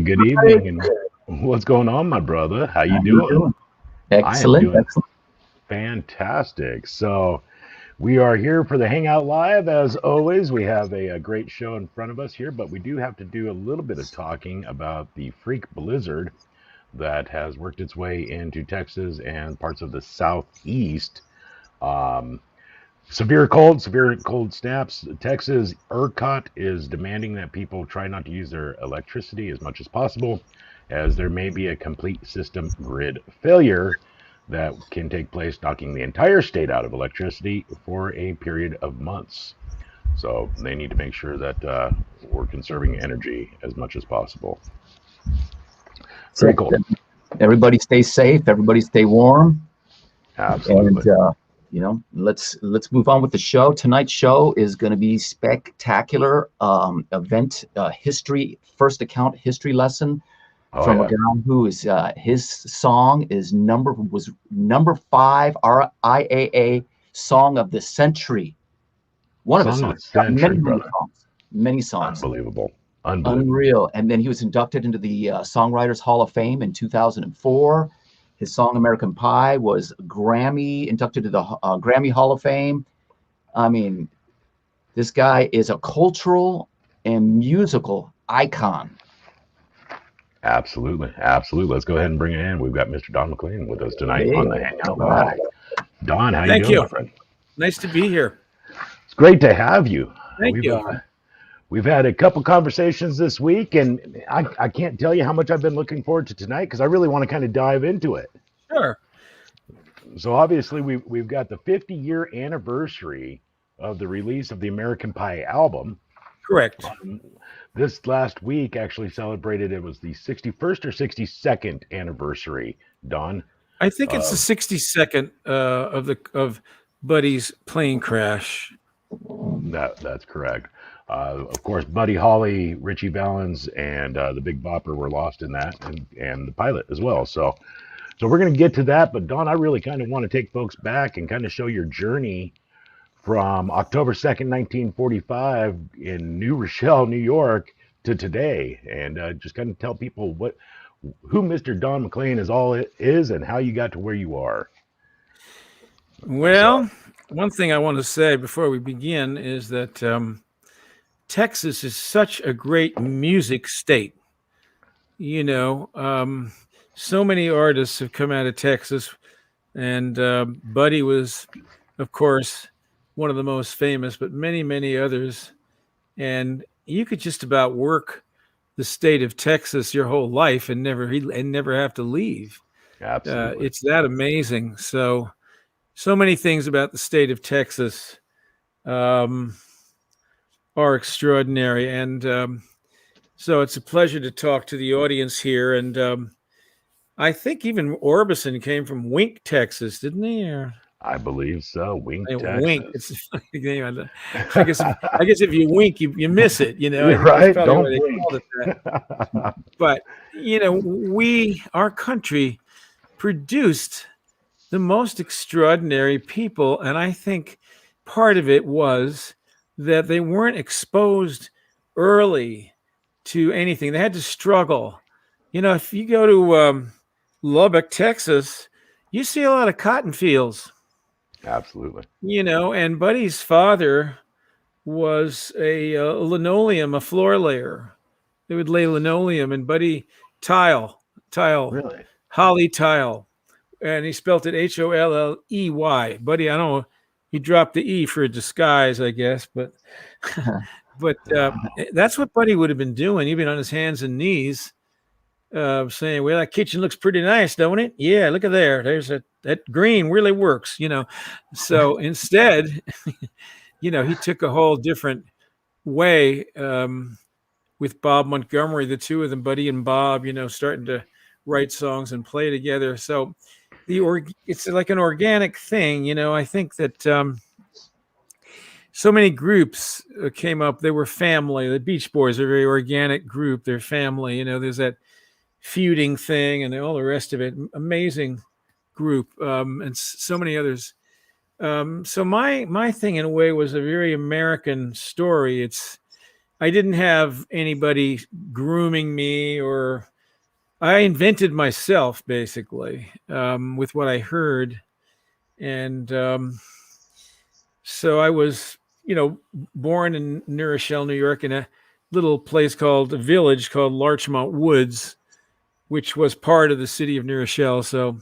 good Hi. evening, and what's going on, my brother? How you How you doing? doing? I am Excellent. doing Excellent. fantastic. So we are here for the Hangout Live. As always, we have a great show in front of us here, but we do have to do a little bit of talking about the freak blizzard that has worked its way into Texas and parts of the southeast. Um, severe cold snaps. Texas ERCOT is demanding that people try not to use their electricity as much as possible, as there may be a complete system grid failure that can take place, knocking the entire state out of electricity for a period of months. So they need to make sure that we're conserving energy as much as possible. Very So cool. everybody stay safe. Everybody stay warm. And Absolutely. let's move on with the show. Tonight's show is going to be spectacular event history, first account history lesson Oh, from a yeah. guy who is his song was number 5 RIAA song of the century. One of his Song of songs. the He's got century, many brother. songs. Many songs. Unbelievable. Unbelievable. Unreal. And then he was inducted into the Songwriters Hall of Fame in 2004. His song American Pie was inducted to the Grammy Hall of Fame. I mean, this guy is a cultural and musical icon. Absolutely. Absolutely. Let's go ahead and bring it in. We've got Mr. Don McLean with us tonight Hey, on the Hangout Live. Don, how you Thank doing, you. my friend? Nice to be here. It's great to have you. Thank you. We've had a couple conversations this week, and I can't tell you how much I've been looking forward to tonight because I really want to kind of dive into it. Sure. So obviously we've got the 50-year anniversary of the release of the American Pie album. Correct. This last week actually celebrated, it was the 61st or 62nd anniversary, Don. I think it's the 62nd of Buddy's plane crash. That's correct. Of course, Buddy Holly, Richie Valens, and the Big Bopper were lost in that, and the pilot as well. So we're going to get to that. But Don, I really kind of want to take folks back and kind of show your journey from October 2nd, 1945 in New Rochelle, New York, to today, and just kind of tell people who Mr. Don McLean is and how you got to where you are. Well, one thing I want to say before we begin is that Texas is such a great music state. You know, so many artists have come out of Texas, and Buddy was, of course, one of the most famous, but many, many others. And you could just about work the state of Texas your whole life and never have to leave. Absolutely. It's that amazing. So many things about the state of Texas are extraordinary. And so it's a pleasure to talk to the audience here. And I think even Orbison came from Wink, Texas, didn't he? Or I believe so. Wink, Texas. Wink. It's a funny name. I guess if you wink, you miss it. You know, You're right. That's probably Don't why they called it that. But you know, our country produced the most extraordinary people, and I think part of it was that they weren't exposed early to anything. They had to struggle. You know, if you go to Lubbock, Texas, you see a lot of cotton fields. Absolutely. You know, and Buddy's father was a floor layer. They would lay linoleum, and Buddy tile, Really? Holly tile, and he spelt it Holley. Buddy, I don't know, he dropped the E for a disguise, I guess, but that's what Buddy would have been doing. He'd been on his hands and knees, saying, "Well, that kitchen looks pretty nice, don't it? Yeah, look at there. There's that green really works, you know." So instead, you know, he took a whole different way with Bob Montgomery, the two of them, Buddy and Bob, you know, starting to write songs and play together. So it's like an organic thing, you know. I think that so many groups came up. They were family. The Beach Boys are a very organic group. They're family. You know, there's that feuding thing and all the rest of it. Amazing group, and so many others. So my thing in a way was a very American story. It's I didn't have anybody grooming me, or I invented myself basically with what I heard. And so I was, born in New Rochelle, New York, in a little place called a village called Larchmont Woods, which was part of the city of New Rochelle. So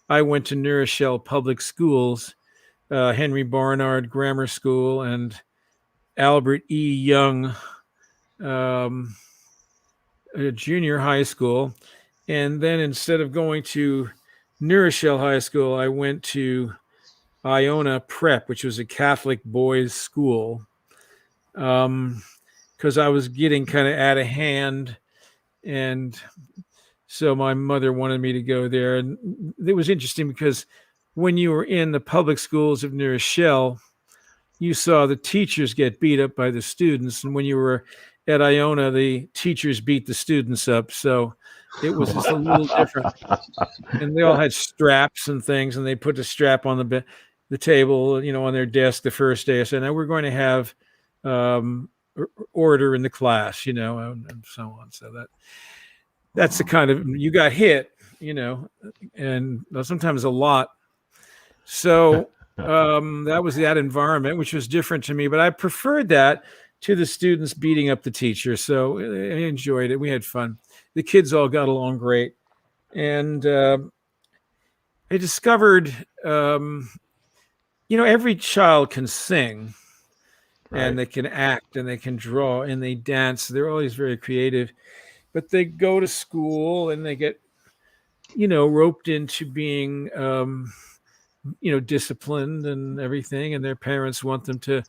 I went to New Rochelle Public Schools, Henry Barnard Grammar School, and Albert E. Young Junior High School. And then instead of going to New Rochelle High School, I went to Iona Prep, which was a Catholic boys' school, because I was getting kind of out of hand. And so my mother wanted me to go there. And it was interesting because when you were in the public schools of New Rochelle, you saw the teachers get beat up by the students. And when you were at Iona, the teachers beat the students up. So it was just a little different. And they all had straps and things, and they put the strap on the table, on their desk the first day. I said, now we're going to have order in the class, and so on. So that's the kind of, you got hit, and sometimes a lot. So that was that environment, which was different to me, but I preferred that to the students beating up the teacher. So I enjoyed it. We had fun. The kids all got along great. And I discovered, every child can sing, right, and they can act and they can draw and they dance. They're always very creative, but they go to school and they get, roped into being, disciplined and everything. And their parents want them to,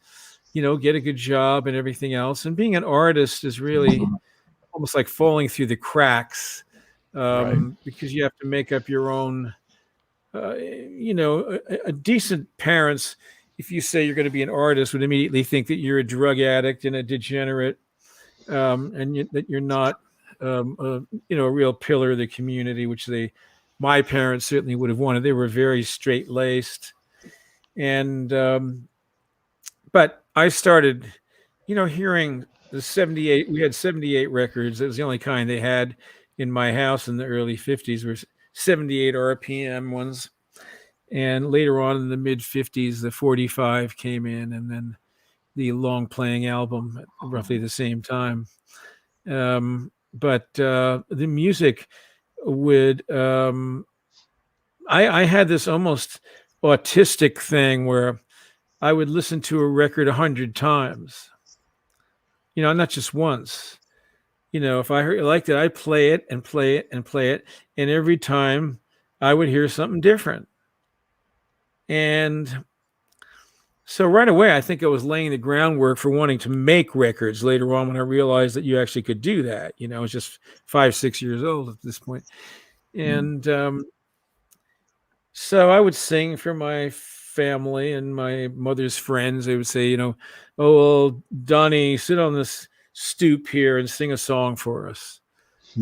get a good job and everything else. And being an artist is really almost like falling through the cracks, right, because you have to make up your own, a decent parents, if you say you're going to be an artist, would immediately think that you're a drug addict and a degenerate, and that you're not, a real pillar of the community, which my parents certainly would have wanted. They were very straight-laced. And, but I started, hearing the 78, we had 78 records. It was the only kind they had in my house in the early 50s, were 78 RPM ones. And later on in the mid 50s, the 45 came in, and then the long playing album at roughly the same time. But the music would, I had this almost autistic thing where I would listen to a record 100 times, not just once. If I liked it, I'd play it and play it and play it. And every time I would hear something different. And so right away, I think I was laying the groundwork for wanting to make records later on, when I realized that you actually could do that. I was just 5, 6 years old at this point. And so I would sing for my family and my mother's friends. They would say, oh, well, Donnie, sit on this stoop here and sing a song for us.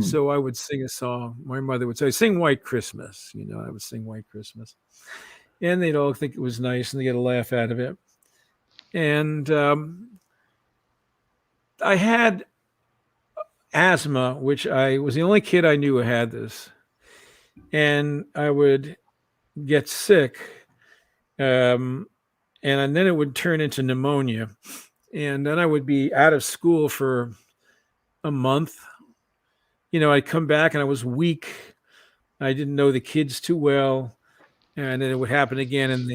So I would sing a song. My mother would say, sing White Christmas. I would sing White Christmas. And they'd all think it was nice and they get a laugh out of it. And I had asthma, which I was the only kid I knew who had this. And I would get sick. And then it would turn into pneumonia. And then I would be out of school for a month. I'd come back and I was weak. I didn't know the kids too well. And then it would happen again in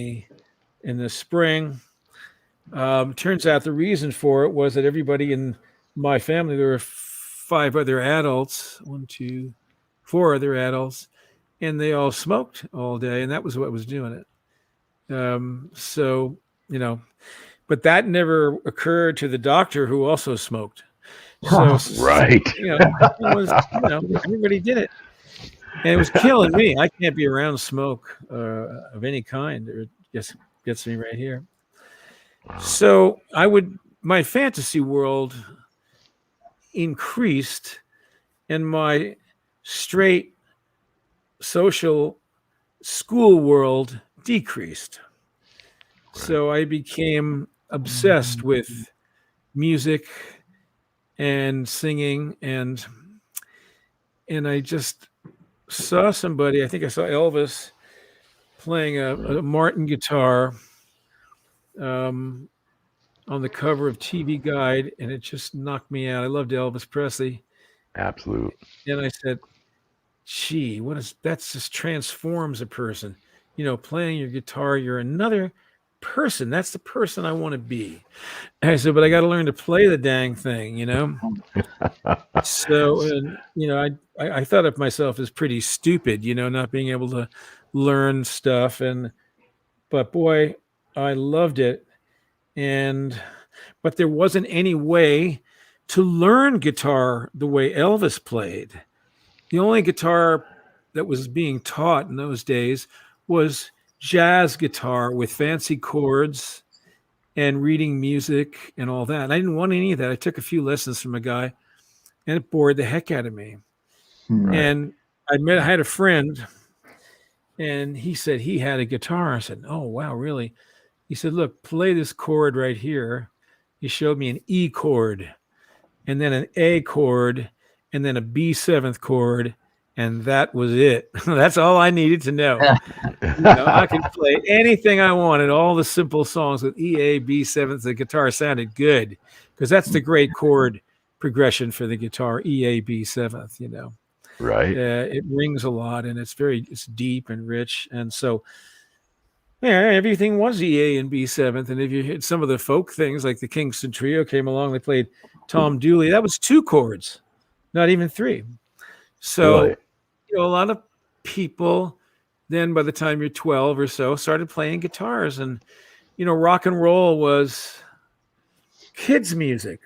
the spring. Turns out the reason for it was that everybody in my family, there were 4 other adults, and they all smoked all day. And that was what was doing it. So, but that never occurred to the doctor, who also smoked. So, right. It was, everybody did it. And it was killing me. I can't be around smoke of any kind. It just gets me right here. So my fantasy world increased and my straight social school world decreased. So I became obsessed with music and singing, and I just saw somebody. I think I saw Elvis playing a Martin guitar um, on the cover of TV Guide, and it just knocked me out. I loved Elvis Presley, Absolute. and I said, "Gee, what is that's just transforms a person." Playing your guitar, you're another person. That's the person I want to be. And I said, but I got to learn to play the dang thing. So, and I thought of myself as pretty stupid, not being able to learn stuff, but boy, I loved it. But there wasn't any way to learn guitar the way Elvis played. The only guitar that was being taught in those days was jazz guitar with fancy chords and reading music and all that. And I didn't want any of that. I took a few lessons from a guy, and it bored the heck out of me. Right. And I had a friend, and he said he had a guitar. I said, "Oh, wow, really?" He said, "Look, play this chord right here." He showed me an E chord, and then an A chord, and then a B7th chord, and that was it. That's all I needed to know. I could play anything I wanted, all the simple songs with E, A, B7th. The guitar sounded good because that's the great chord progression for the guitar, E, A, B7th, Right. It rings a lot, and it's deep and rich. And so, yeah, everything was E, A, and B7th. And if you hit some of the folk things, like the Kingston Trio came along, they played Tom Dooley. That was 2 chords, not even 3. So, Really? a lot of people then, by the time you're 12 or so, started playing guitars. And, rock and roll was kids' music.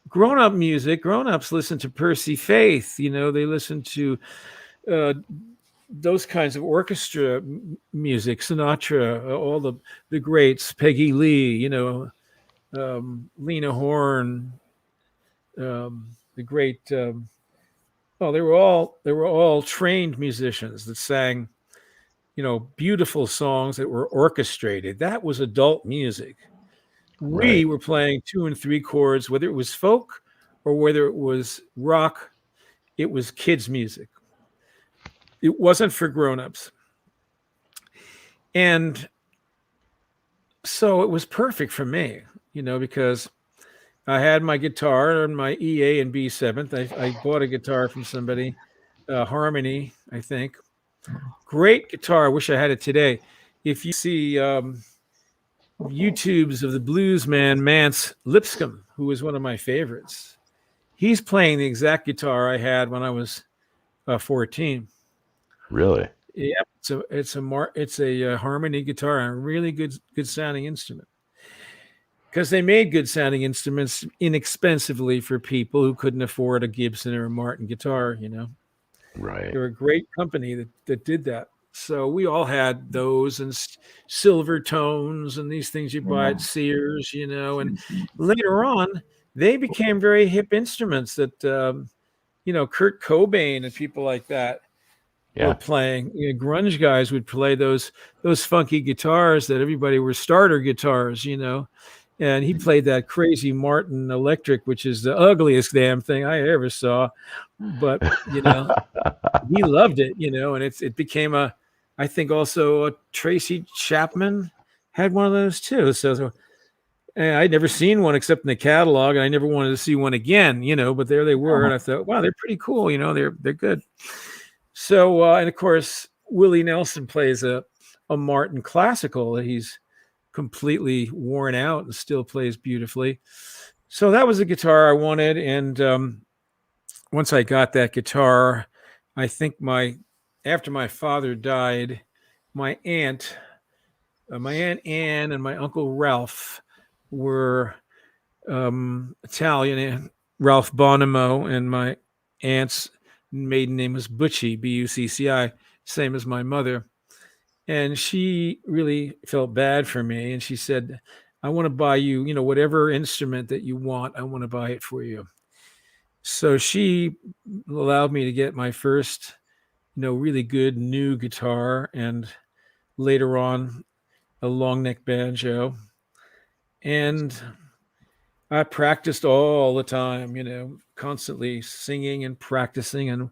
Grown-up music, grown-ups listen to Percy Faith. They listen to those kinds of orchestra music, Sinatra, all the greats, Peggy Lee, Lena Horne, the great. They were all trained musicians that sang, beautiful songs that were orchestrated. That was adult music. We were playing 2 and 3 chords, whether it was folk or whether it was rock. It was kids' music. It wasn't for grown-ups. And so it was perfect for me, because I had my guitar and my E, A, and B7th. I bought a guitar from somebody, Harmony, I think. Great guitar. I wish I had it today. If you see YouTubes of the blues man Mance Lipscomb, who was one of my favorites, he's playing the exact guitar I had when I was 14. Really? Yeah, it's a Harmony guitar, and a really good sounding instrument. Because they made good sounding instruments inexpensively for people who couldn't afford a Gibson or a Martin guitar. Right. They were a great company that did that. So we all had those, and silver tones and these things you buy at Sears, and later on they became very hip instruments that, Kurt Cobain and people like that were playing. Grunge guys would play those funky guitars that everybody were starter guitars, and he played that crazy Martin electric, which is the ugliest damn thing I ever saw. But, he loved it, and it became I think also Tracy Chapman had one of those too. So I'd never seen one except in the catalog, and I never wanted to see one again, but there they were. And I thought, wow, they're pretty cool. They're good. So, and of course, Willie Nelson plays a Martin classical that he's completely worn out and still plays beautifully. So that was the guitar I wanted. And once I got that guitar, I think after my father died, my aunt Anne and my uncle Ralph were Italian. Ralph Bonimo, and my aunt's maiden name was Bucci, Bucci, same as my mother. And she really felt bad for me, and she said, "I want to buy you, whatever instrument that you want, I want to buy it for you." So she allowed me to get my first, really good new guitar, and later on a long neck banjo. And I practiced all the time, constantly singing and practicing and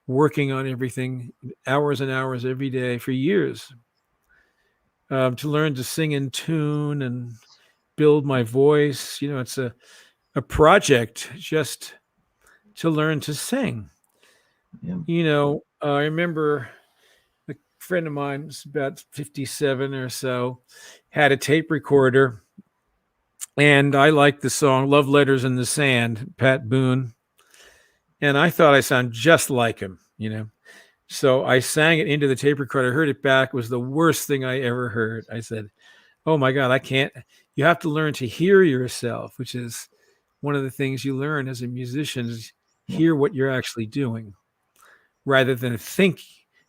working on everything, hours and hours every day for years, to learn to sing in tune and build my voice. It's a project just to learn to sing. Yeah. I remember a friend of mine was about 57 or so, had a tape recorder, and I liked the song Love Letters in the Sand, Pat Boone. And I thought I sounded just like him. So I sang it into the tape recorder, heard it back. It was the worst thing I ever heard. I said, oh my God, I can't. You have to learn to hear yourself, which is one of the things you learn as a musician is hear what you're actually doing rather than think,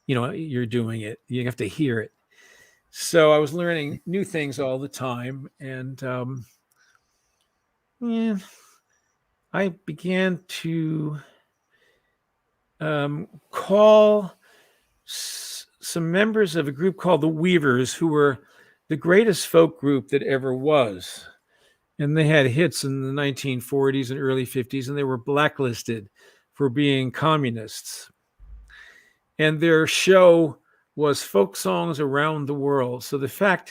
you're doing it. You have to hear it. So I was learning new things all the time. And I began to call some members of a group called the Weavers, who were the greatest folk group that ever was. And they had hits in the 1940s and early 50s, and they were blacklisted for being communists. And their show was folk songs around the world. So the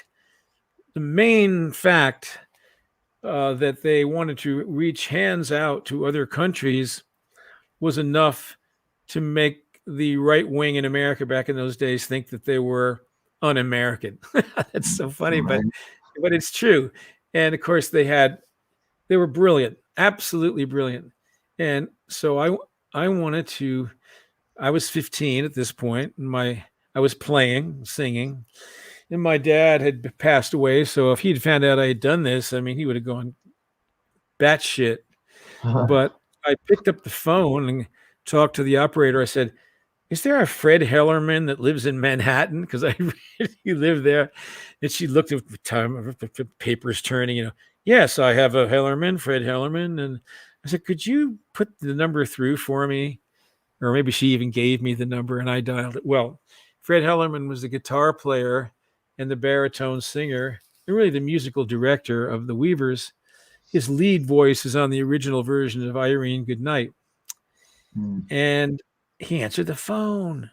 main fact that they wanted to reach hands out to other countries was enough to make the right wing in America back in those days think that they were un-American. That's so funny, but it's true. And of course they were brilliant, absolutely brilliant. And so I was 15 at this point, and I was playing, singing, and my dad had passed away. So if he'd found out I had done this, he would have gone batshit. But I picked up the phone and talked to the operator. I said, is there a Fred Hellerman that lives in Manhattan? Because he lived there. And she looked at the time, the paper's turning, yes, I have a Hellerman, Fred Hellerman. And I said, could you put the number through for me? Or maybe she even gave me the number and I dialed it. Well, Fred Hellerman was the guitar player and the baritone singer, and really the musical director of the Weavers. His lead voice is on the original version of Irene Goodnight. And he answered the phone.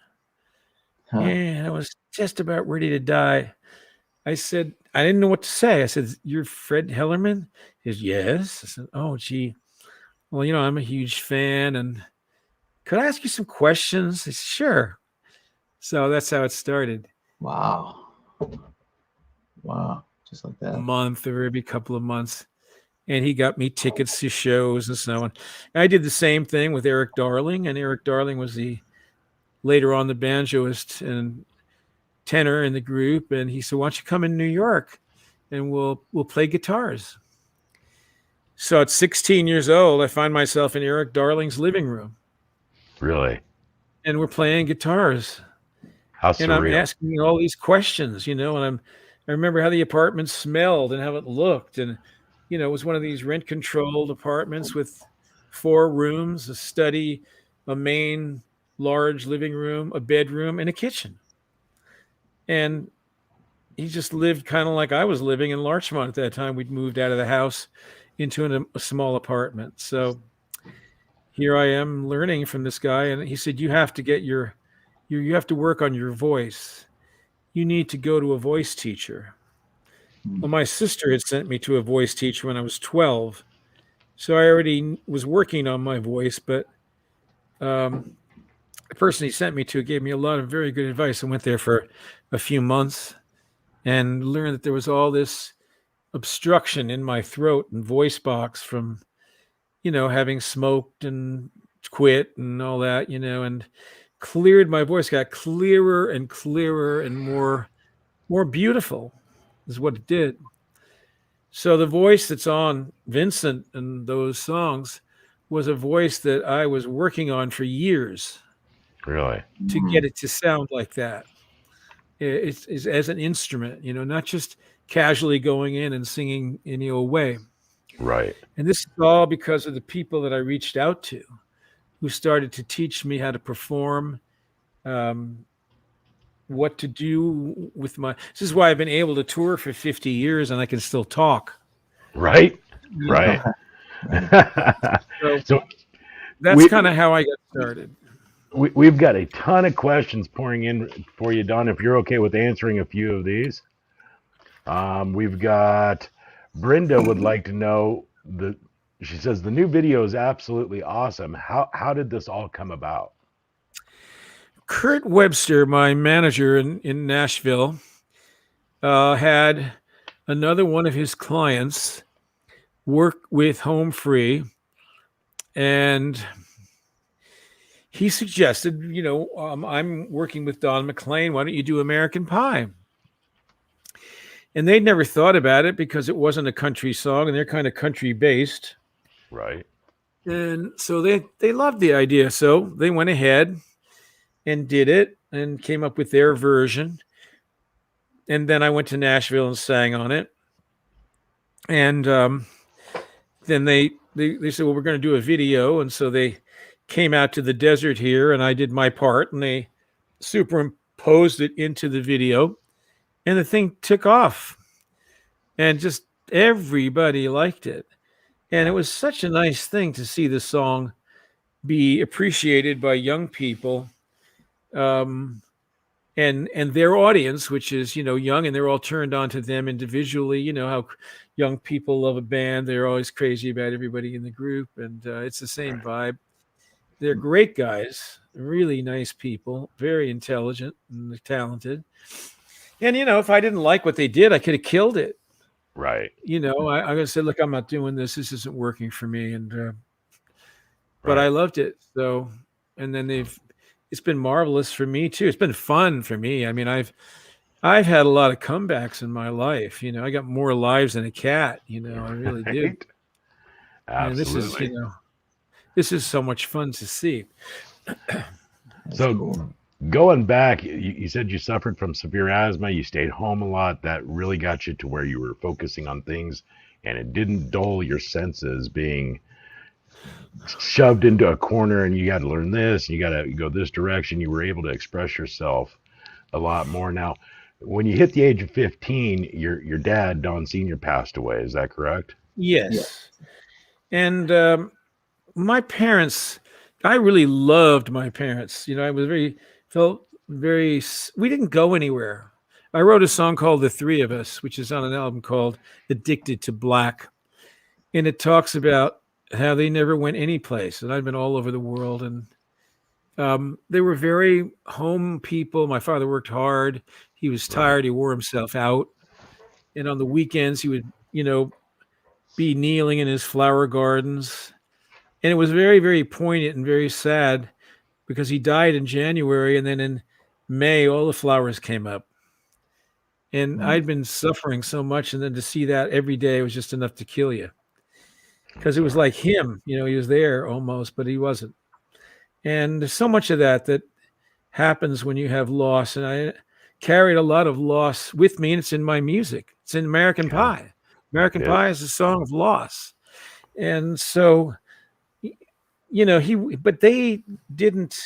And I was just about ready to die. I said, I didn't know what to say. I said, you're Fred Hellerman? He said, yes. I said, oh, gee. Well, I'm a huge fan. And could I ask you some questions? He said, sure. So that's how it started. Wow. Just like that. A month or every couple of months. And he got me tickets to shows and so on. And I did the same thing with Eric Darling. And Eric Darling was later on the banjoist and tenor in the group. And he said, why don't you come in New York and we'll play guitars. So at 16 years old, I find myself in Eric Darling's living room. Really? And we're playing guitars. How surreal. And I'm asking all these questions, and I remember how the apartment smelled and how it looked. And, it was one of these rent-controlled apartments with 4 rooms, a study, a main large living room, a bedroom, and a kitchen. And he just lived kind of like I was living in Larchmont at that time. We'd moved out of the house into a small apartment. So here I am learning from this guy. And he said, you have to get you have to work on your voice. You need to go to a voice teacher. Well, my sister had sent me to a voice teacher when I was 12. So I already was working on my voice, but the person he sent me to gave me a lot of very good advice. I went there for a few months and learned that there was all this obstruction in my throat and voice box from, having smoked and quit and all that, and cleared my voice, got clearer and clearer and more beautiful is what it did. So the voice that's on Vincent and those songs was a voice that I was working on for years. Really? To get it to sound like that. It's as an instrument, not just casually going in and singing any old way. Right. And this is all because of the people that I reached out to who started to teach me how to perform, what to do with this is why I've been able to tour for 50 years and I can still talk. Right. Right. So So that's we, kind of how I got started. we've got a ton of questions pouring in for you, Don. If you're okay with answering a few of these, we've got Brenda would like to know the. She says the new video is absolutely awesome. How did this all come about? Kurt Webster, my manager in Nashville, had another one of his clients work with Home Free, and he suggested, I'm working with Don McLean. Why don't you do American Pie? And they'd never thought about it because it wasn't a country song, and they're kind of country based. Right. And so they loved the idea. So they went ahead and did it and came up with their version. And then I went to Nashville and sang on it. And then they said, well, we're going to do a video. And so they came out to the desert here, and I did my part, and they superimposed it into the video, and the thing took off, and just everybody liked it. And it was such a nice thing to see the song be appreciated by young people, and their audience, which is young, and they're all turned on to them individually. You know how young people love a band; they're always crazy about everybody in the group, and it's the same vibe. They're great guys, really nice people, very intelligent and talented. And if I didn't like what they did, I could have killed it. Right. I'm gonna say, look, I'm not doing this. This isn't working for me, and but Right. I loved it. So, and then it's been marvelous for me too. It's been fun for me. I mean, I've had a lot of comebacks in my life. I got more lives than a cat. I really do. Right. And Absolutely. this is so much fun to see. So Cool. going back, you said you suffered from severe asthma. You stayed home a lot. That really got you to where you were focusing on things, and it didn't dull your senses being shoved into a corner and you got to learn this and you got to go this direction. You were able to express yourself a lot more. Now, when you hit the age of 15, your dad, Don Sr., passed away. Is that correct? Yeah. Yes. And my parents, I really loved my parents. I was felt very, we didn't go anywhere. I wrote a song called The Three of Us, which is on an album called Addicted to Black. And it talks about how they never went anyplace. And I've been all over the world. And they were very home people. My father worked hard. He was tired. He wore himself out. And on the weekends, he would, be kneeling in his flower gardens. And it was very, very poignant and very sad because he died in January. And then in May, all the flowers came up. And I'd been suffering so much. And then to see that every day was just enough to kill you. Because it was like him, he was there almost, but he wasn't. And there's so much of that happens when you have loss. And I carried a lot of loss with me, and it's in my music. It's in American Pie. American Pie is a song of loss. And so, but they didn't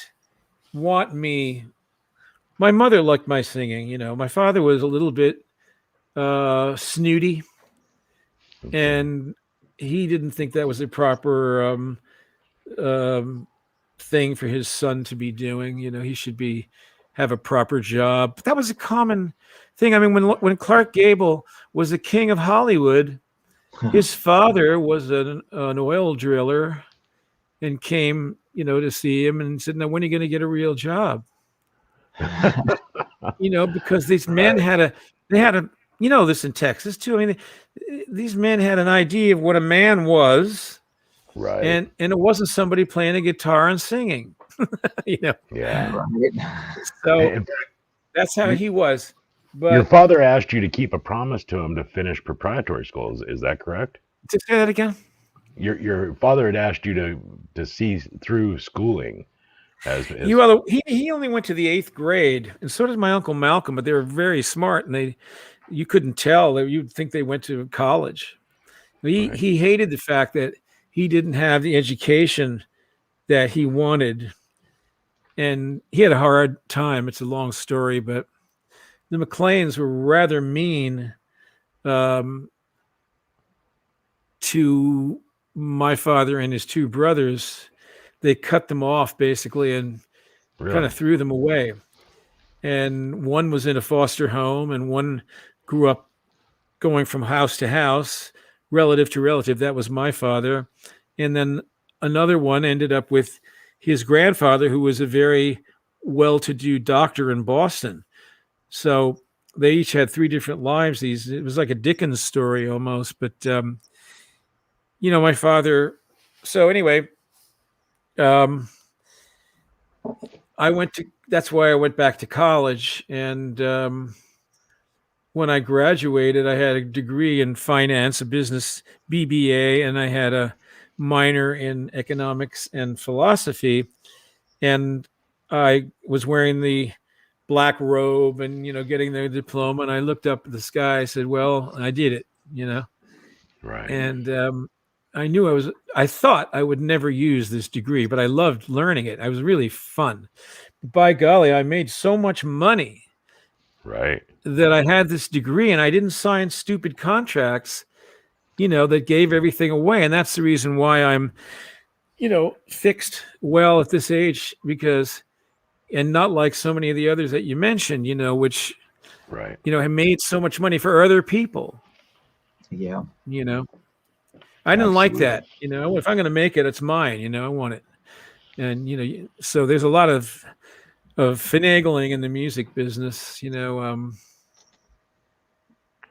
want me. My mother liked my singing. My father was a little bit snooty, and he didn't think that was the proper thing for his son to be doing. He should have a proper job. But that was a common thing. I mean, when Clark Gable was the king of Hollywood, his father was an oil driller and came, to see him and said, "Now, when are you going to get a real job?" Because these men had a, this in Texas too. I mean, these men had an idea of what a man was, Right. and it wasn't somebody playing a guitar and singing. Yeah. Right. So In fact, that's how he was. your But father asked you to keep a promise to him to finish preparatory school. Is that correct? to say that again. Your father had asked you to see through schooling as He only went to the 8th grade, and so did my uncle Malcolm. But they were very smart, and you couldn't tell. You'd think they went to college. He hated the fact that he didn't have the education that he wanted, and he had a hard time. It's a long story, but the McLeans were rather mean to my father and his two brothers, they cut them off basically and kind Really? of threw them away. And one was in a foster home, and one grew up going from house to house, relative to relative. That was my father. And then another one ended up with his grandfather, who was a very well to do doctor in Boston. So they each had three different lives. It was like a Dickens story almost. But, my father. So anyway, that's why I went back to college. And when I graduated, I had a degree in finance, a business BBA, and I had a minor in economics and philosophy. And I was wearing the black robe and, getting the diploma. And I looked up at the sky. I said, well, I did it, Right. And I thought I would never use this degree, but I loved learning it. It was really fun. By golly, I made so much money. Right. That I had this degree and I didn't sign stupid contracts, that gave everything away. And that's the reason why I'm, fixed well at this age, and not like so many of the others that you mentioned, which, Right. have made so much money for other people. Yeah. I didn't like Absolutely. that. If I'm going to make it, it's mine, I want it. And, so there's a lot of finagling in the music business,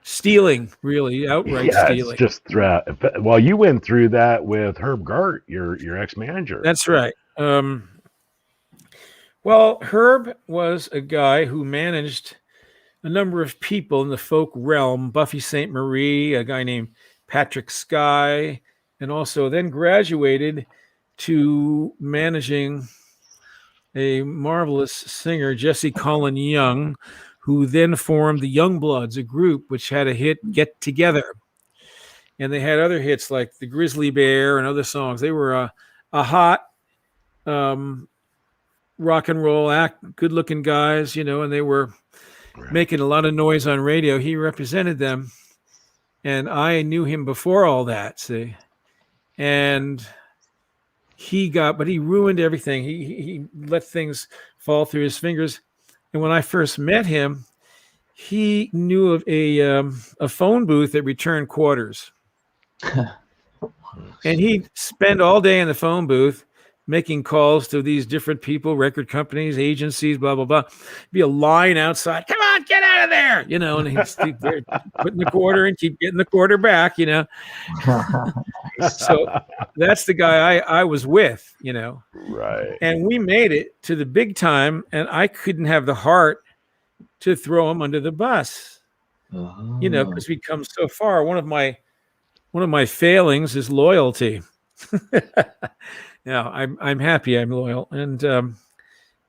stealing, really, outright stealing. It's just well, you went through that with Herb Gart, your ex-manager. That's right. Well, Herb was a guy who managed a number of people in the folk realm, Buffy St. Marie, a guy named Patrick Skye, and also then graduated to managing a marvelous singer, Jesse Colin Young, who then formed the Youngbloods, a group which had a hit, Get Together. And they had other hits like The Grizzly Bear and other songs. They were a hot rock and roll act, good-looking guys, and they were making a lot of noise on radio. He represented them. And I knew him before all that, see? And but he ruined everything. He let things fall through his fingers. And when I first met him, he knew of a phone booth that returned quarters. And he'd spend all day in the phone booth making calls to these different people, record companies, agencies, blah, blah, blah. Be a line outside. Come on, get out of there. And he'd keep putting the quarter and keep getting the quarter back, So that's the guy I was with, Right. And we made it to the big time, and I couldn't have the heart to throw him under the bus, because we'd come so far. One of my failings is loyalty. Now I'm happy I'm loyal, and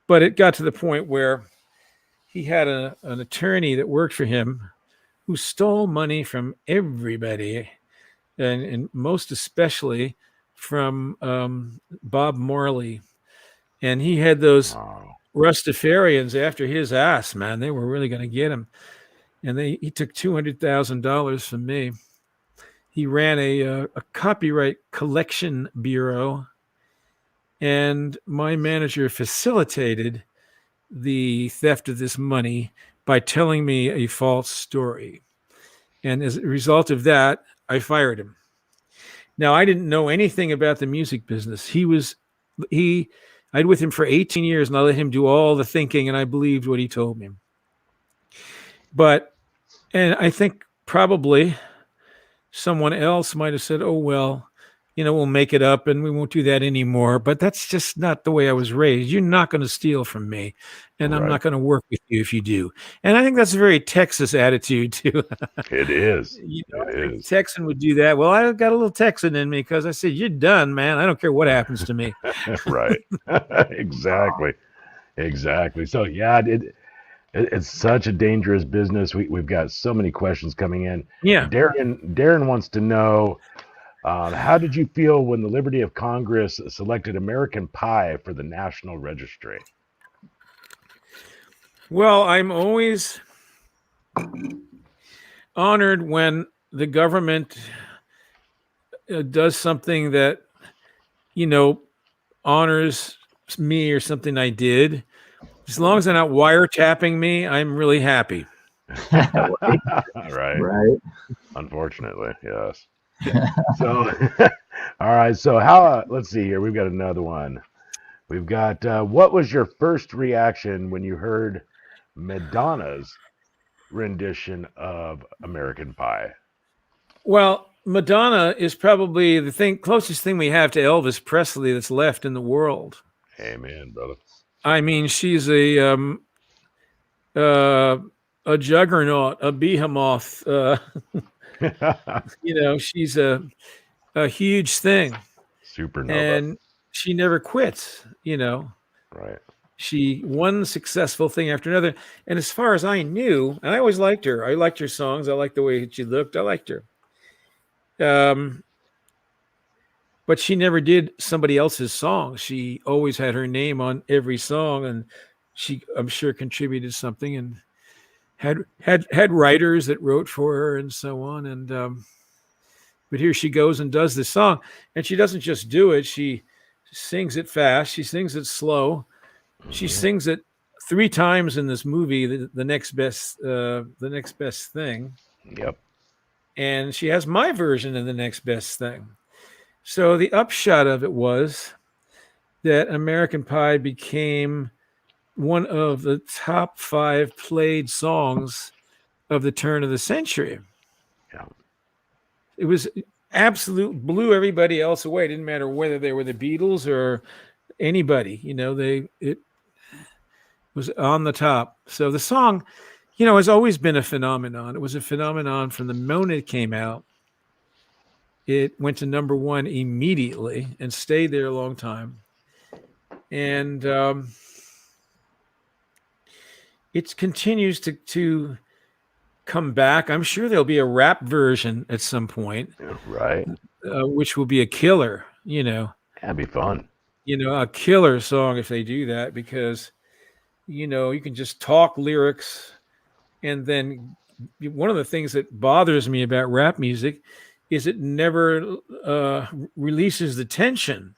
but it got to the point where he had an attorney that worked for him who stole money from everybody, and most especially from Bob Marley, and he had those Rastafarians after his ass, man. They were really going to get him, and he took $200,000 from me. He ran a copyright collection bureau, and my manager facilitated the theft of this money by telling me a false story. And as a result of that, I fired him. Now, I didn't know anything about the music business. I'd with him for 18 years, and I let him do all the thinking, and I believed what he told me. And I think probably someone else might have said, oh, well, we'll make it up and we won't do that anymore. But that's just not the way I was raised. You're not going to steal from me, and I'm not going to work with you if you do. And I think that's a very Texas attitude too. It is. A Texan would do that. Well, I got a little Texan in me because I said, you're done, man. I don't care what happens to me. Right. Exactly. So yeah, it's such a dangerous business. We've got so many questions coming in. Yeah. Darren wants to know, how did you feel when the Liberty of Congress selected American Pie for the National Registry? Well, I'm always honored when the government does something that, honors me or something I did, as long as they're not wiretapping me, I'm really happy. Right. Right. Unfortunately, yes. So, all right. So how? Let's see here. We've got another one. We've got. What was your first reaction when you heard Madonna's rendition of American Pie? Well, Madonna is probably the closest thing we have to Elvis Presley that's left in the world. Amen, brother. I mean, she's a juggernaut, a behemoth. She's a huge thing, Supernova. and she never quits. Right. She one successful thing after another. And as far as I knew, and I always liked her. I liked her songs. I liked the way she looked. I liked her. But she never did somebody else's songs. She always had her name on every song, and she, I'm sure, contributed something and had writers that wrote for her and so on. And but here she goes and does this song, and she doesn't just do it. She sings it fast. She sings it slow. She sings it 3 times in this movie. The next best thing. Yep. And she has my version of the next best thing. So the upshot of it was that American Pie became one of the top 5 played songs of the turn of the century. Yeah. It was blew everybody else away. It didn't matter whether they were the Beatles or anybody, it was on the top. So the song, has always been a phenomenon. It was a phenomenon from the moment it came out. It went to number 1 immediately and stayed there a long time. And it continues to come back. I'm sure there'll be a rap version at some point. Right. Which will be a killer, That'd be fun. A killer song if they do that, because, you can just talk lyrics. And then one of the things that bothers me about rap music is it never releases the tension.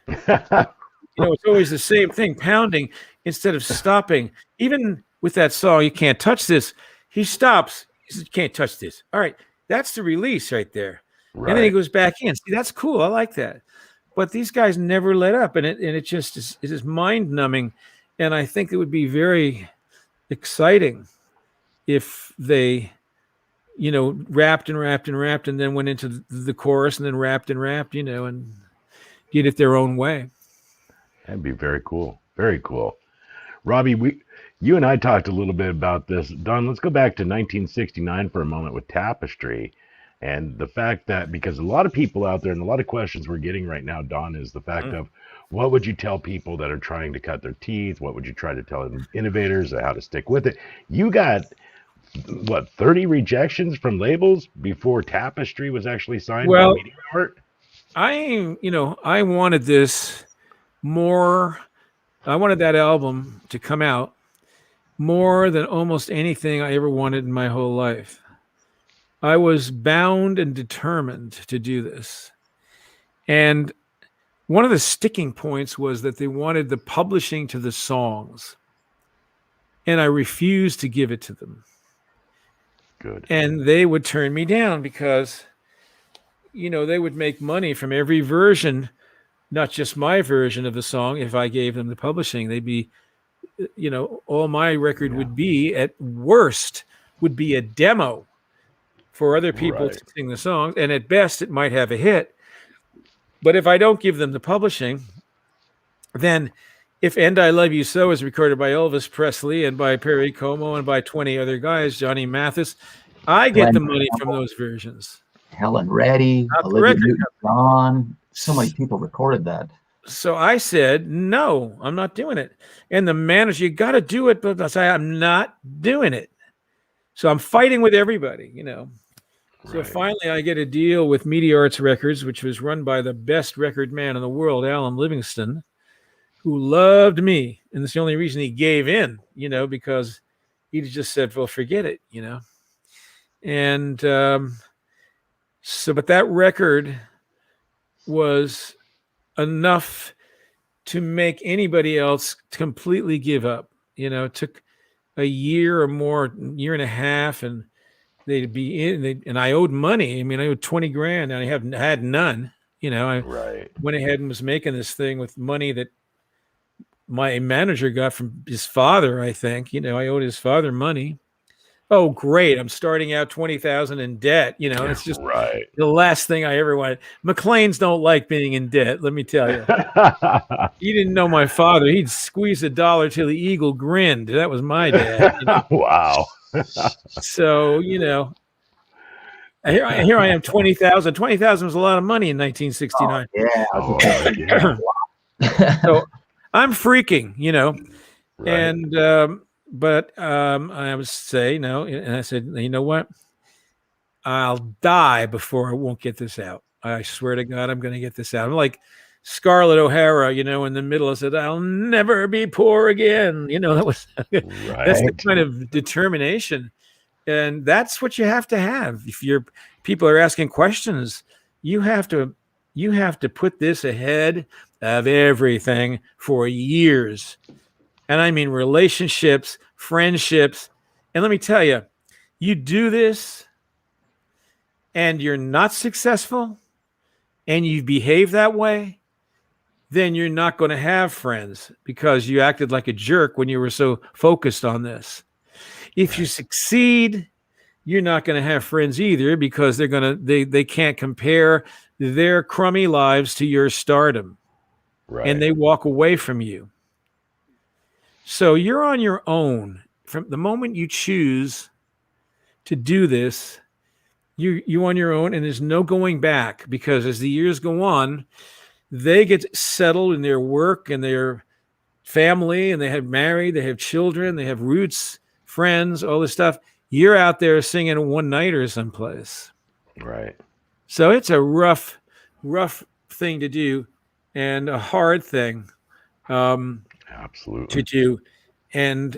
It's always the same thing, pounding instead of stopping. Even with that song, You Can't Touch This, he stops. He says, You can't touch this. All right, that's the release right there. Right. And then he goes back in. See, that's cool. I like that. But these guys never let up, and it just is mind numbing. And I think it would be very exciting if they, rapped and rapped and rapped, and then went into the chorus and then rapped and rapped, and did it their own way. That'd be very cool. Very cool. Robbie, you and I talked a little bit about this. Don, let's go back to 1969 for a moment with Tapestry. And the fact that, because a lot of people out there and a lot of questions we're getting right now, Don, is the fact of what would you tell people that are trying to cut their teeth? What would you try to tell innovators how to stick with it? You got, 30 rejections from labels before Tapestry was actually signed by Meteor? I wanted this more. I wanted that album to come out more than almost anything I ever wanted in my whole life. I was bound and determined to do this. And one of the sticking points was that they wanted the publishing to the songs. And I refused to give it to them. Good. And they would turn me down because, they would make money from every version, not just my version of the song. If I gave them the publishing, they'd be, all my record would be at worst would be a demo for other people to sing the songs. And at best, it might have a hit. But if I don't give them the publishing, then if And I Love You So is recorded by Elvis Presley and by Perry Como and by 20 other guys, Johnny Mathis, I get the money from those versions. Helen Reddy, Olivia Newton-John. So many people recorded that. So I said, no, I'm not doing it. And the manager, you got to do it. But I say, I'm not doing it. So I'm fighting with everybody, So finally I get a deal with Meteor Arts Records, which was run by the best record man in the world, Alan Livingston, who loved me. And that's the only reason he gave in, because he just said, well, forget it, And but that record was enough to make anybody else completely give up. It took a year or more, year and a half, and they'd be in, and I owed money. I mean, I owed 20 grand and I had none. I went ahead and was making this thing with money that my manager got from his father, I think. I owed his father money. Oh, great. I'm starting out 20,000 in debt. It's just the last thing I ever wanted. McLeans don't like being in debt, let me tell you. He didn't know my father. He'd squeeze $1 till the eagle grinned. That was my dad. Wow. So, here I am, 20,000. 20,000 was a lot of money in 1969. Oh, yeah. So I'm freaking, and but I would say no, and I said, you know what? I'll die before I won't get this out. I swear to God, I'm going to get this out. I'm like Scarlett O'Hara, in the middle. I said, I'll never be poor again. That was that's the kind of determination, and that's what you have to have. If people are asking questions, you have to put this ahead of everything for years. And I mean relationships, friendships. And let me tell you, you do this and you're not successful and you behave that way, then you're not going to have friends because you acted like a jerk when you were so focused on this. If you succeed, you're not going to have friends either because they can't compare their crummy lives to your stardom. Right. And they walk away from you. So you're on your own. From the moment you choose to do this, you're on your own, and there's no going back, because as the years go on, they get settled in their work and their family, and they have married, they have children, they have roots, friends, all this stuff. You're out there singing one nighter someplace. Right. So it's a rough thing to do and a hard thing. Absolutely. To do. And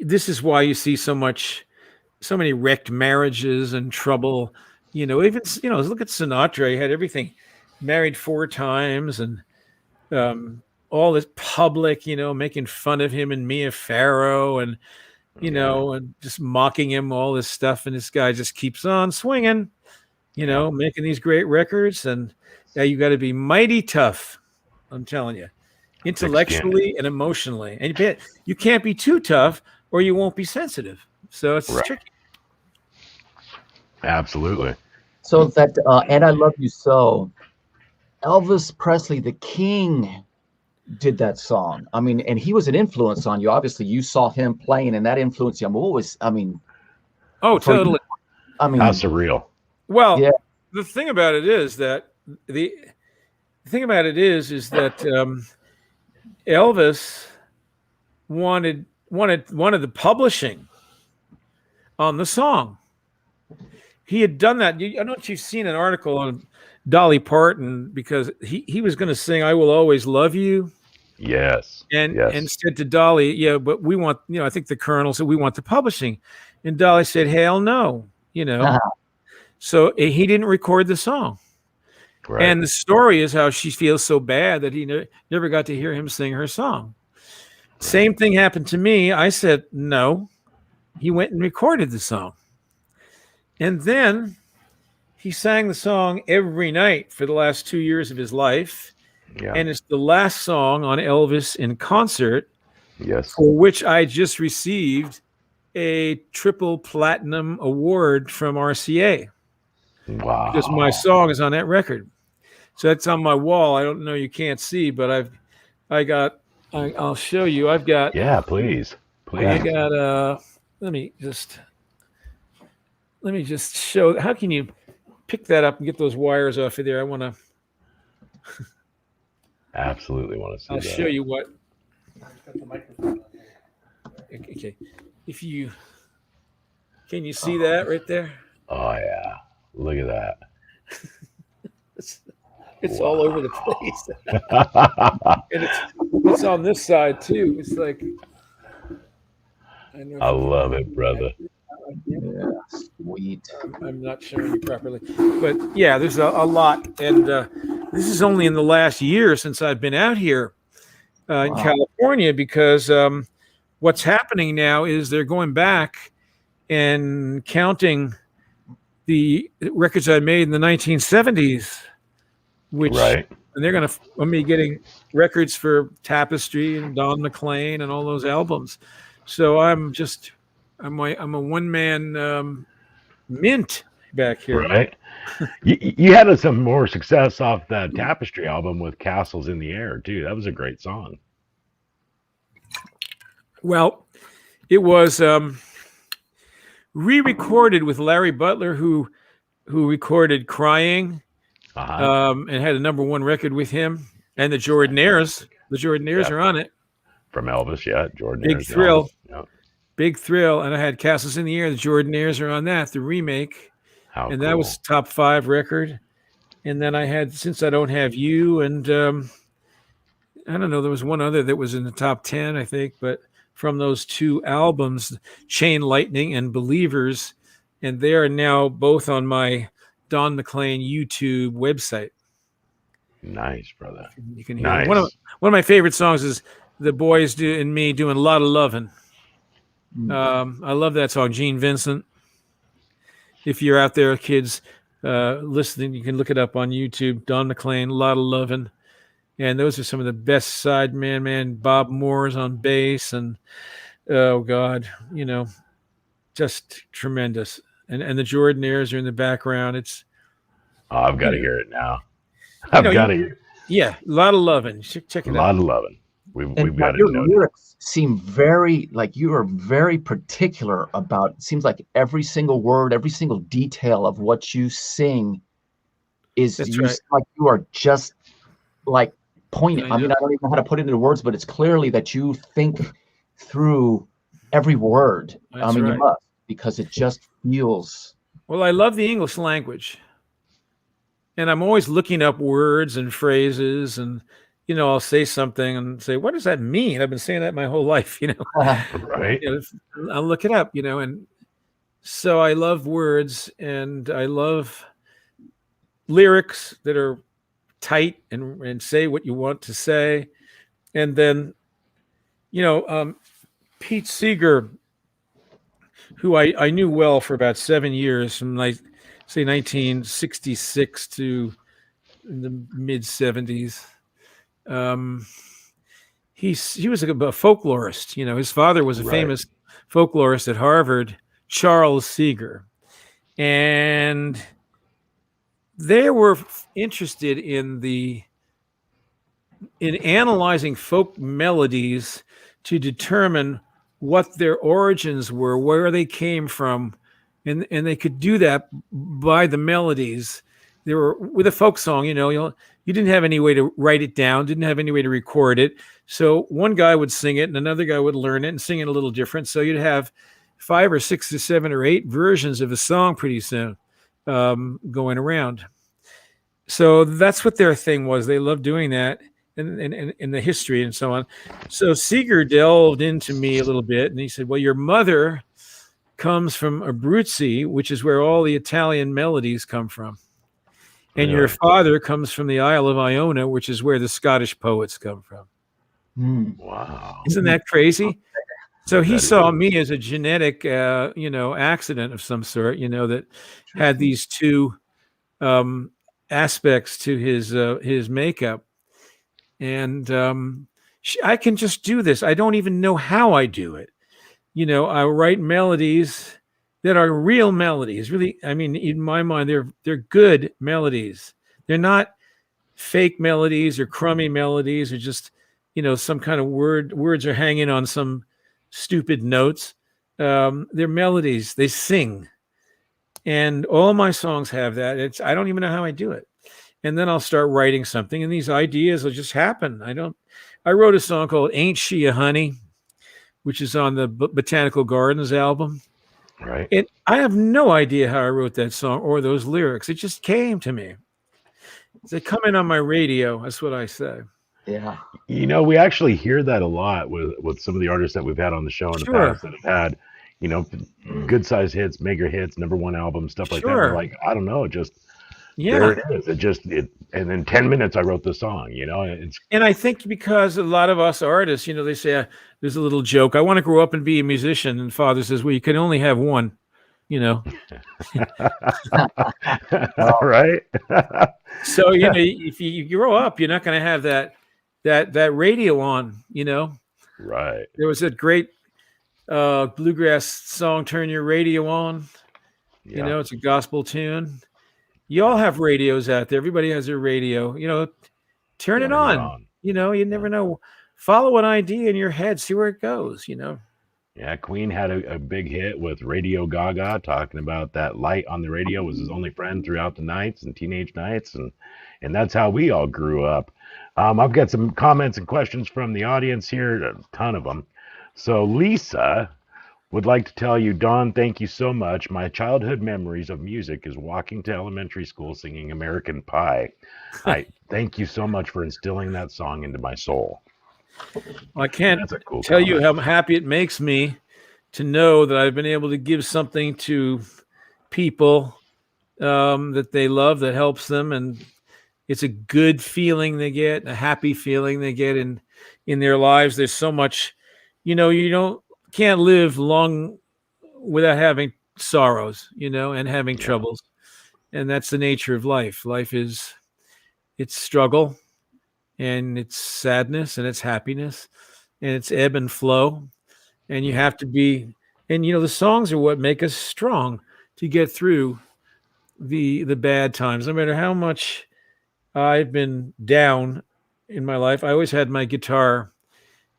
this is why you see so many wrecked marriages and trouble. Even look at Sinatra. He had everything, married 4 times, and all this public, making fun of him and Mia Farrow, and and just mocking him, all this stuff. And this guy just keeps on swinging, making these great records. And you got to be mighty tough, I'm telling you. Intellectually and emotionally, and you can't be too tough or you won't be sensitive. So it's tricky. Absolutely. So that and I Love You So, Elvis Presley, the King, did that song. I mean, and he was an influence on you. Obviously, you saw him playing, and that influenced you. Oh, totally. How surreal. Well, yeah. The thing about it is that Elvis wanted the publishing on the song. He had done that. I don't know if you've seen an article on Dolly Parton, because he was going to sing "I Will Always Love You." Yes. And said to Dolly, "Yeah, but we want, I think the Colonel said we want the publishing," and Dolly said, "Hell no," So he didn't record the song. Right. And the story is how she feels so bad that he never got to hear him sing her song. Right. Same thing happened to me. I said no. He went and recorded the song. And then he sang the song every night for the last 2 years of his life. Yeah. And it's the last song on Elvis in Concert. Yes. For which I just received a triple platinum award from RCA. Wow. Because my song is on that record. So that's on my wall. I don't know, you can't see, but I'll show you. I've got. Yeah, please. I got let me just show. How can you pick that up and get those wires off of there? I want to. Absolutely want to see I'll that. show you what. Okay. Can you see that right there? Oh yeah. Look at that. It's all over the place. And it's on this side too. It's like I love it, brother. Yeah, sweet. I'm not showing you properly. But yeah, there's a lot. And this is only in the last year since I've been out here in Wow. California, because what's happening now is they're going back and counting the records I made in the 1970s, which Right. and they're going to I'm be getting records for Tapestry and Don McLean and all those albums. So I'm a one-man mint back here. Right. You had some more success off that Tapestry album with Castles in the Air too. That was a great song. Well, it was re-recorded with Larry Butler, who recorded "Crying" and had a #1 record with him, and the Jordanaires. The Jordanaires are on it. From Elvis, yeah. Jordanaires. Big Thrill. Yep. Big Thrill, and I had Castles in the Air. The Jordanaires are on that, the remake, How and cool. that was top 5 record. And then I had Since I Don't Have You, and I don't know, there was one other that was in the top 10, I think, but from those 2 albums, Chain Lightning and Believers, and they are now both on my Don McLean YouTube website. Nice, brother. You can hear Nice. one of my favorite songs is The Boys and Me doing a lot of lovin'. I love that song, Gene Vincent. If you're out there, kids, listening, you can look it up on YouTube. Don McLean, a lot of lovin'. And those are some of the best side man. Bob Moore's on bass, and oh God, just tremendous. And the Jordanaires are in the background. It's I've got to hear it now. I've got to hear it. Yeah, a lot of lovin'. Check it out. A lot of loving. We've got to your know. lyrics seem very, like, you are very particular about, it seems like every single word, every single detail of what you sing is like you are just like poignant. I mean, I don't even know how to put it into words, but it's clearly that you think through every word. That's you right. must, because it just feels. Well, I love the English language, and I'm always looking up words and phrases, and I'll say something and say, what does that mean? I've been saying that my whole life, Right. I'll look it up, and so I love words, and I love lyrics that are tight and say what you want to say. And then, Pete Seeger, who I knew well for about 7 years, from say 1966 to the mid 70s. He was a folklorist. His father was a famous folklorist at Harvard, Charles Seeger, and they were interested in analyzing folk melodies to determine what their origins were, where they came from, and they could do that by the melodies. They were with a folk song, you didn't have any way to write it down, didn't have any way to record it. So one guy would sing it and another guy would learn it and sing it a little different. So you'd have 5 or 6 or 7 or 8 versions of a song pretty soon going around. So that's what their thing was. They loved doing that in the history and so on. So Seeger delved into me a little bit, and he said, well, your mother comes from Abruzzi, which is where all the Italian melodies come from. And your father comes from the Isle of Iona, which is where the Scottish poets come from. Wow. Isn't that crazy? So he saw me as a genetic, accident of some sort, that had these 2 aspects to his makeup. And I can just do this. I don't even know how I do it. I write melodies that are real melodies. Really, I mean, in my mind, they're good melodies. They're not fake melodies or crummy melodies or just, some kind of words are hanging on some stupid notes. They're melodies. They sing. And all my songs have that. I don't even know how I do it. And then I'll start writing something, and these ideas will just happen. I wrote a song called Ain't She a Honey, which is on the Botanical Gardens album. Right. And I have no idea how I wrote that song or those lyrics. It just came to me. They come in on my radio. That's what I say. Yeah. We actually hear that a lot with some of the artists that we've had on the show in the past that have had, good size hits, mega hits, #1 albums, stuff like that. We're like, I don't know, just there Yeah. it is. And in 10 minutes I wrote the song, And I think because a lot of us artists, they say there's a little joke. I want to grow up and be a musician. And father says, well, you can only have one, you know. right. So, if you grow up, you're not going to have that radio on, Right. There was a great bluegrass song, Turn Your Radio On. Yeah. It's a gospel tune. You all have radios out there. Everybody has their radio. Turn it Turn it on. on. You never know. Follow an idea in your head. See where it goes. Yeah, Queen had a big hit with Radio Gaga, talking about that light on the radio was his only friend throughout the nights and teenage nights, and that's how we all grew up. I've got some comments and questions from the audience here, a ton of them. So Lisa would like to tell you, Don, thank you so much. My childhood memories of music is walking to elementary school singing American Pie. I thank you so much for instilling that song into my soul. I can't That's a cool tell you comment. how happy it makes me to know that I've been able to give something to people that they love, that helps them, and it's a good feeling they get, a happy feeling they get in their lives. There's so much, you can't live long without having sorrows, and having Yeah. troubles, and that's the nature of life. Life is it's struggle, and it's sadness, and it's happiness, and it's ebb and flow, and you Yeah. have to be. And the songs are what make us strong to get through the bad times. No matter how much I've been down in my life, I always had my guitar,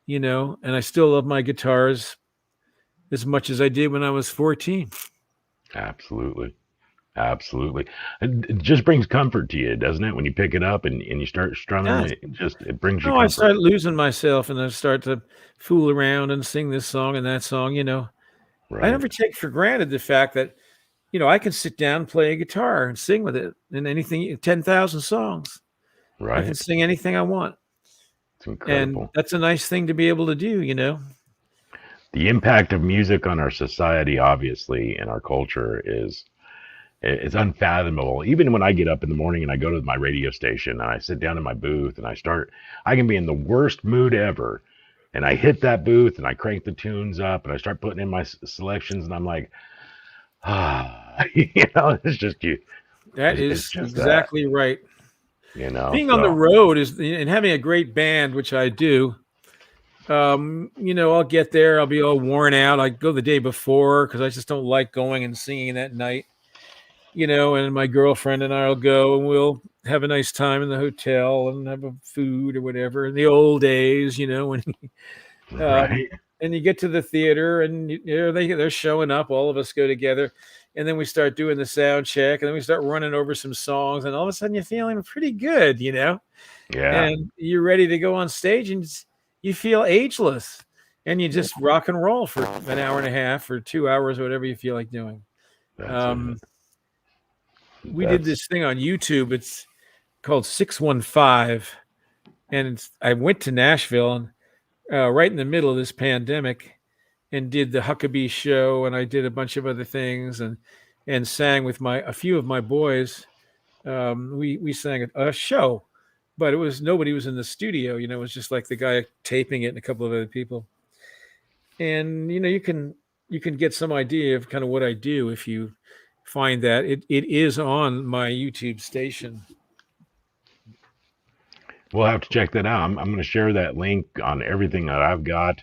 and I still love my guitars as much as I did when I was 14. Absolutely. Absolutely. It just brings comfort to you, doesn't it? When you pick it up and you start strumming Yeah. it, it brings you Oh, I comfort. start losing myself and I start to fool around and sing this song and that song, I Right. never take for granted the fact that, I can sit down and play a guitar and sing with it in anything, 10,000 songs. I can Right. sing anything I want. It's And incredible. that's a nice thing to be able to do, The impact of music on our society, obviously, and our culture it's unfathomable. Even when I get up in the morning and I go to my radio station and I sit down in my booth and I can be in the worst mood ever. And I hit that booth and I crank the tunes up and I start putting in my selections and I'm like, it's just you. That It's is just exactly right. that. Being on the So, road and having a great band, which I do, I'll get there, I'll be all worn out. I go the day before because I just don't like going and singing that night, and my girlfriend and I'll go and we'll have a nice time in the hotel and have a food or whatever. In the old days, when right. and you get to the theater and they're showing up, all of us go together. And then we start doing the sound check, and then we start running over some songs, and all of a sudden you're feeling pretty good, Yeah. and you're ready to go on stage, and you feel ageless, and you just rock and roll for an hour and a half or 2 hours, or whatever you feel like doing. That's it. We did this thing on YouTube. It's called 615, and I went to Nashville and right in the middle of this pandemic, and did the Huckabee show, and I did a bunch of other things, and sang with a few of my boys. We sang a show, but nobody was in the studio. It was just like the guy taping it and a couple of other people. And you can get some idea of kind of what I do if you find that it is on my YouTube station. We'll have to check that out. I'm going to share that link on everything that I've got.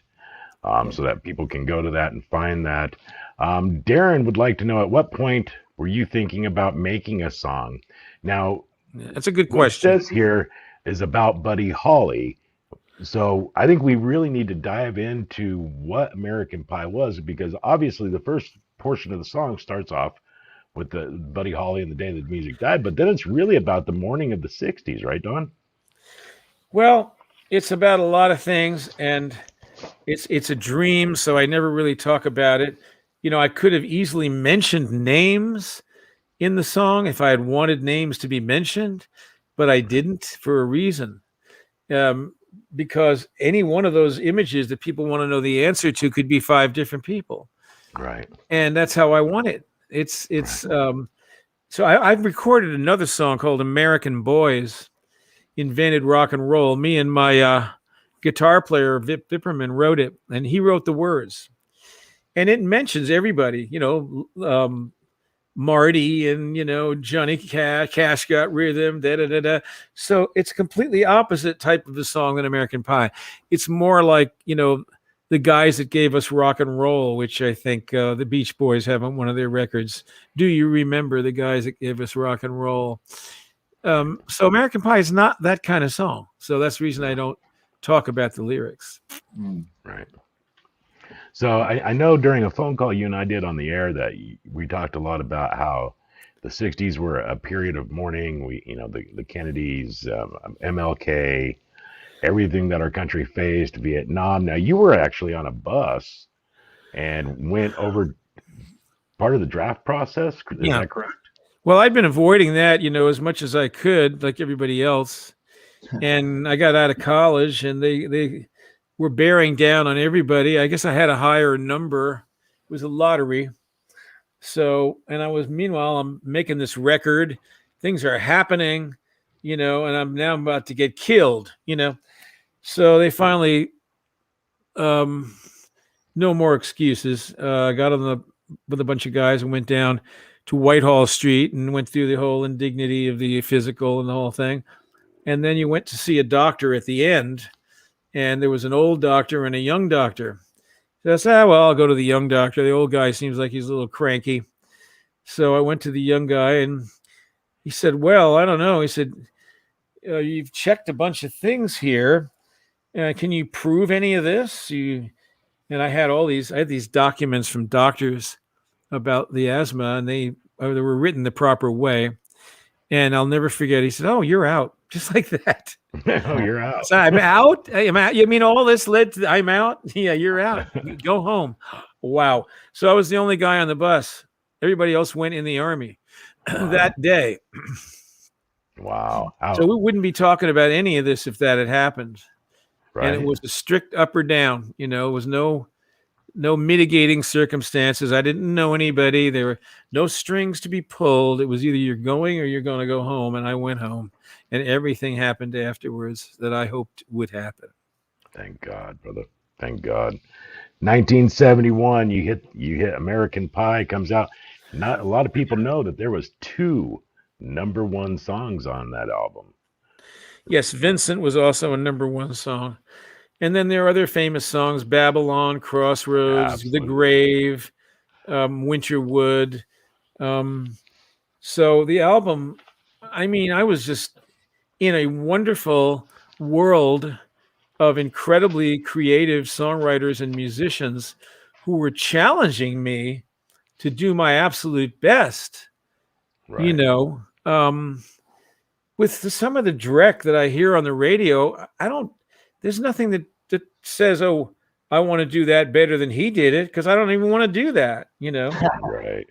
So that people can go to that and find that. Darren would like to know, at what point were you thinking about making a song? Now, That's a good what it question. says here is about Buddy Holly. So I think we really need to dive into what American Pie was, because obviously the first portion of the song starts off with the Buddy Holly and the day that the music died, but then it's really about the morning of the 60s, right, Don? Well, it's about a lot of things, and it's a dream, so I never really talk about it. I could have easily mentioned names in the song if I had wanted names to be mentioned, but I didn't, for a reason. Because any one of those images that people want to know the answer to could be 5 different people. Right. And that's how I want it. It's So I've recorded another song called American Boys Invented Rock and Roll. Me and my guitar player, Vip Vipperman, wrote it, and he wrote the words. And it mentions everybody, Marty and, Johnny Cash got rhythm, da da da da. So it's completely opposite type of a song than American Pie. It's more like, the guys that gave us rock and roll, which I think the Beach Boys have on one of their records. Do you remember the guys that gave us rock and roll? So American Pie is not that kind of song. So that's the reason I don't talk about the lyrics. Right. So I know during a phone call you and I did on the air that we talked a lot about how the 60s were a period of mourning. The Kennedys, MLK, everything that our country faced, Vietnam. Now, you were actually on a bus and went over part of the draft process. Is that correct? Well, I'd been avoiding that, as much as I could, like everybody else. And I got out of college and they were bearing down on everybody. I guess I had a higher number. It was a lottery. So, and meanwhile, I'm making this record. Things are happening, and I'm now about to get killed, So they finally, no more excuses. Got on with a bunch of guys and went down to Whitehall Street and went through the whole indignity of the physical and the whole thing. And then you went to see a doctor at the end, and there was an old doctor and a young doctor. So I said, well, I'll go to the young doctor. The old guy seems like he's a little cranky. So I went to the young guy, and he said, well, I don't know. He said, you've checked a bunch of things here. Can you prove any of this? And I had these documents from doctors about the asthma, and they were written the proper way. And I'll never forget. He said, oh, you're out. Just like that. Oh, you're out. So I'm out. I'm out. You mean all this led to I'm out? Yeah, you're out. Go home. Wow. So I was the only guy on the bus. Everybody else went in the Army that day. Wow. So we wouldn't be talking about any of this if that had happened. Right. And it was a strict up or down. It was no mitigating circumstances. I didn't know anybody. There were no strings to be pulled. It was either you're going or you're going to go home. And I went home, and everything happened afterwards that I hoped would happen. Thank God, brother. Thank God. 1971, you hit American Pie comes out. Not a lot of people know that there was 2 #1 songs on that album. Yes, Vincent was also a #1 song. And then there are other famous songs: Babylon, Crossroads, Absolutely. The Grave, Winterwood. So the album, I was just in a wonderful world of incredibly creative songwriters and musicians who were challenging me to do my absolute best. Right. With some of the dreck that I hear on the radio, there's nothing that says, oh, I want to do that better than he did it, because I don't even want to do that, Right.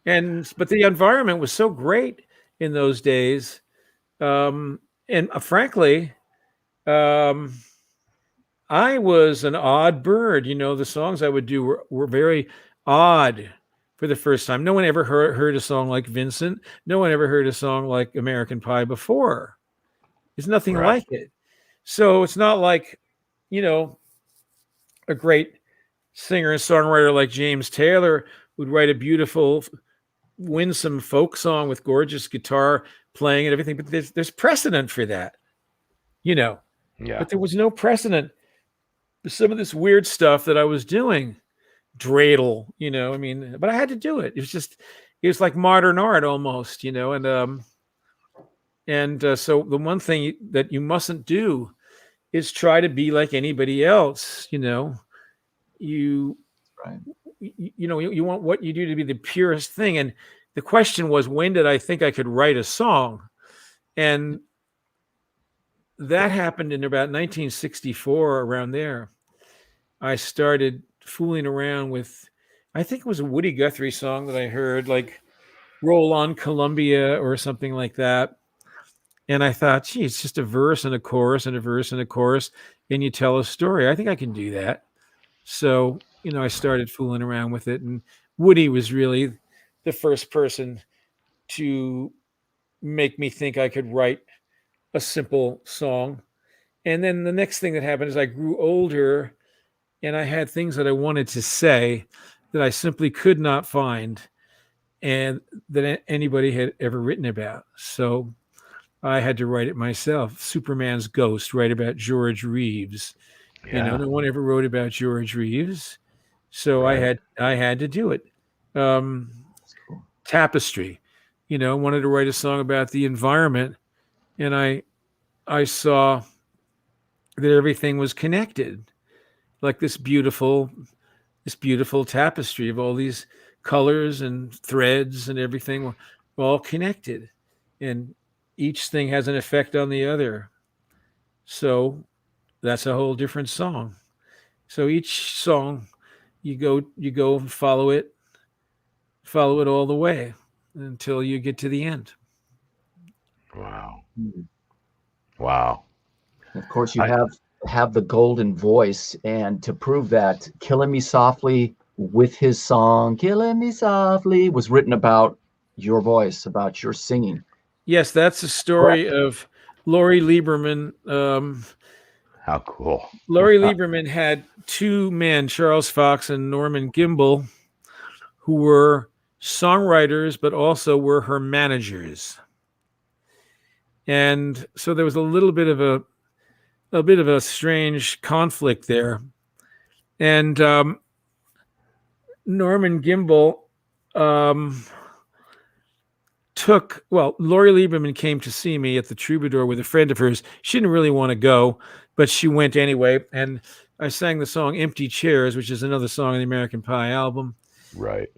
But the environment was so great in those days. Frankly, I was an odd bird. The songs I would do were very odd for the first time. No one ever heard a song like Vincent. No one ever heard a song like American Pie before. There's nothing like it. So it's not like, a great singer and songwriter like James Taylor would write a beautiful, winsome folk song with gorgeous guitar playing and everything. But there's precedent for that, Yeah. But there was no precedent for some of this weird stuff that I was doing. Dreidel, but I had to do it. It was like modern art almost, so the one thing that you mustn't do is try to be like anybody else. You want what you do to be the purest thing. And the question was, when did I think I could write a song? And that happened in about 1964, around there. I started fooling around with, I think it was a Woody Guthrie song that I heard, like Roll On Columbia or something like that. And I thought, gee, it's just a verse and a chorus and a verse and a chorus, and you tell a story. I think I can do that. So, I started fooling around with it. And Woody was really the first person to make me think I could write a simple song. And then the next thing that happened is I grew older and I had things that I wanted to say that I simply could not find and that anybody had ever written about. So I had to write it myself. Superman's ghost, write about George Reeves. Yeah. No one ever wrote about George Reeves. So Right. I had to do it. That's cool. Tapestry, wanted to write a song about the environment, and I saw that everything was connected, like this beautiful tapestry of all these colors and threads and everything were all connected, and each thing has an effect on the other. So that's a whole different song. So each song you go and follow it all the way until you get to the end. Wow. Mm. Wow. Of course, you I, have the golden voice, and to prove that, "Killing Me Softly" with his song "Killing Me Softly" was written about your voice, about your singing. Yes, that's the story Correct. of Laurie Lieberman. how cool. Laurie Lieberman had two men, Charles Fox and Norman Gimbel, who were songwriters, but also were her managers. And so there was a little bit of a strange conflict there. And Norman Gimbel Laurie Lieberman came to see me at the Troubadour with a friend of hers. She didn't really want to go, but she went anyway. And I sang the song Empty Chairs, which is another song on the American Pie album. Right.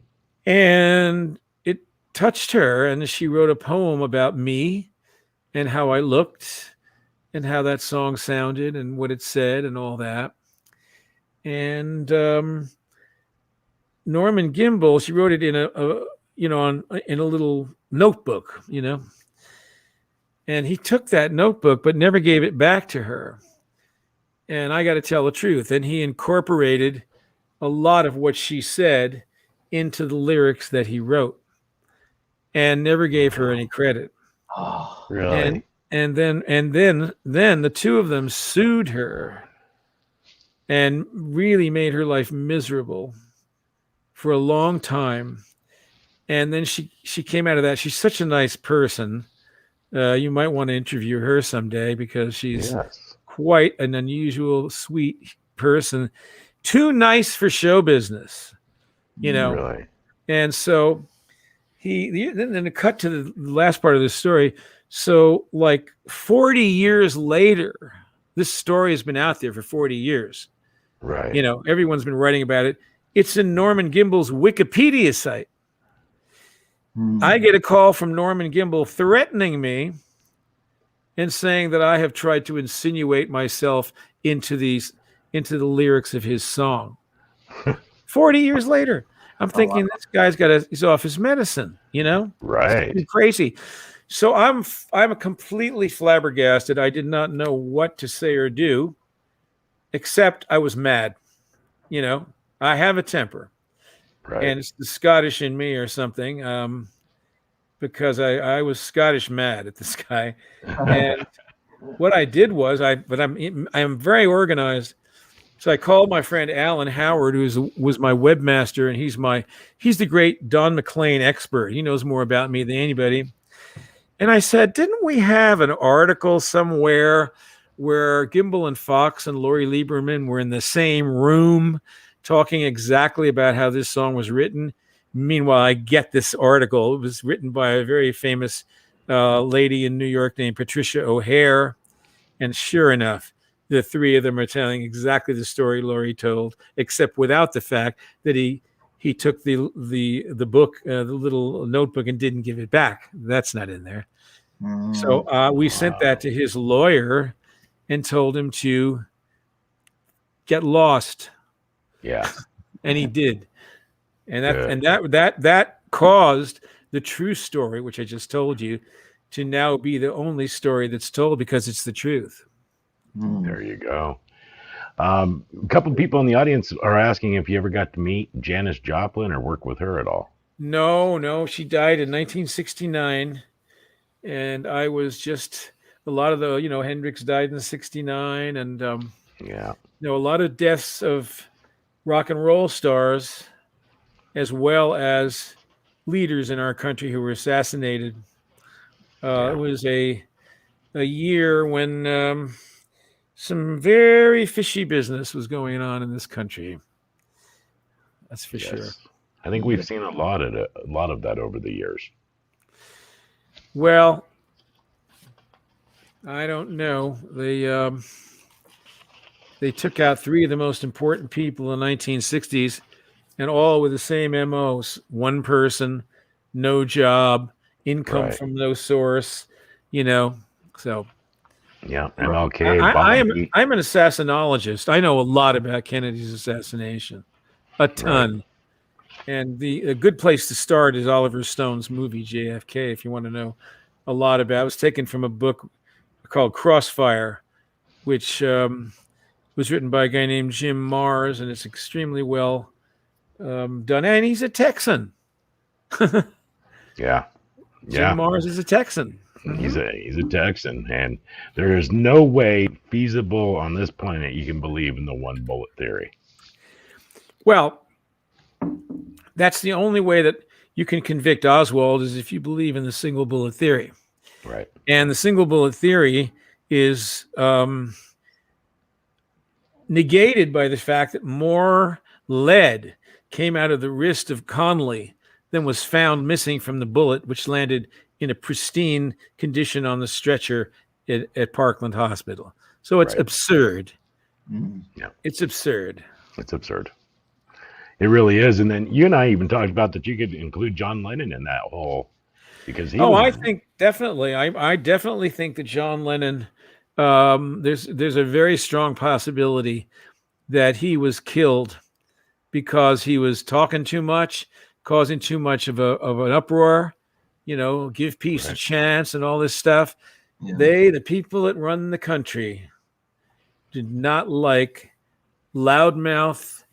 And it touched her. And she wrote a poem about me and how I looked and how that song sounded and what it said and all that. And Norman Gimbel, she wrote it in in a little notebook, and he took that notebook but never gave it back to her. And I got to tell the truth. And he incorporated a lot of what she said into the lyrics that he wrote and never gave her any credit. Oh, Really? And then the two of them sued her and really made her life miserable for a long time. And then she came out of that. She's such a nice person. You might want to interview her someday because she's quite an unusual, sweet person. Too nice for show business, Really? And so then to cut to the last part of this story. So like 40 years later, this story has been out there for 40 years. Right. Everyone's been writing about it. It's in Norman Gimbel's Wikipedia site. I get a call from Norman Gimbel threatening me and saying that I have tried to insinuate myself into the lyrics of his song. 40 years later, I'm thinking this guy's he's off his medicine, Right. It's crazy. So I'm completely flabbergasted. I did not know what to say or do, except I was mad. I have a temper. Right. And it's the Scottish in me or something, because I was Scottish mad at this guy. And what I did was I'm very organized. So I called my friend Alan Howard, who was my webmaster, and he's the great Don McLean expert. He knows more about me than anybody. And I said, didn't we have an article somewhere where Gimbel and Fox and Laurie Lieberman were in the same room talking exactly about how this song was written? Meanwhile, I get this article. It was written by a very famous lady in New York named Patricia O'Hare. And sure enough, the three of them are telling exactly the story Laurie told, except without the fact that he took the book, the little notebook, and didn't give it back. That's not in there. So we sent that to his lawyer and told him to get lost. Yeah. And he did. And that caused the true story, which I just told you, to now be the only story that's told because it's the truth. There you go. A couple of people in the audience are asking if you ever got to meet Janis Joplin or work with her at all. No, she died in 1969, and I was just a lot of the Hendrix died in '69, and Yeah. a lot of deaths of rock and roll stars, as well as leaders in our country who were assassinated. Yeah. It was a year when some very fishy business was going on in this country. That's for sure. Yes. I think we've seen a lot of that over the years. Well, I don't know. They took out three of the most important people in the 1960s, and all with the same MOs: one person, no job, income Right. from no source. So Yeah. Right. MLK, I'm an assassinologist. I know a lot about Kennedy's assassination, a ton. And a good place to start is Oliver Stone's movie JFK. If you want to know a lot about it, was taken from a book called Crossfire, which was written by a guy named Jim Mars, and it's extremely well done. And he's a Texan. Yeah. Jim Mars is a Texan. He's a Texan, and there is no way feasible on this planet you can believe in the one bullet theory. Well, that's the only way that you can convict Oswald, is if you believe in the single bullet theory. Right. And the single bullet theory is negated by the fact that more lead came out of the wrist of Connolly than was found missing from the bullet, which landed in a pristine condition on the stretcher at Parkland Hospital. So it's absurd. Yeah. It's absurd. It's absurd. It really is. And then you and I even talked about that you could include John Lennon in that whole, because he I think definitely. I definitely think that John Lennon, there's a very strong possibility that he was killed because he was talking too much, causing too much of an uproar, give peace a chance and all this stuff. Yeah. The people that run the country, did not like loudmouth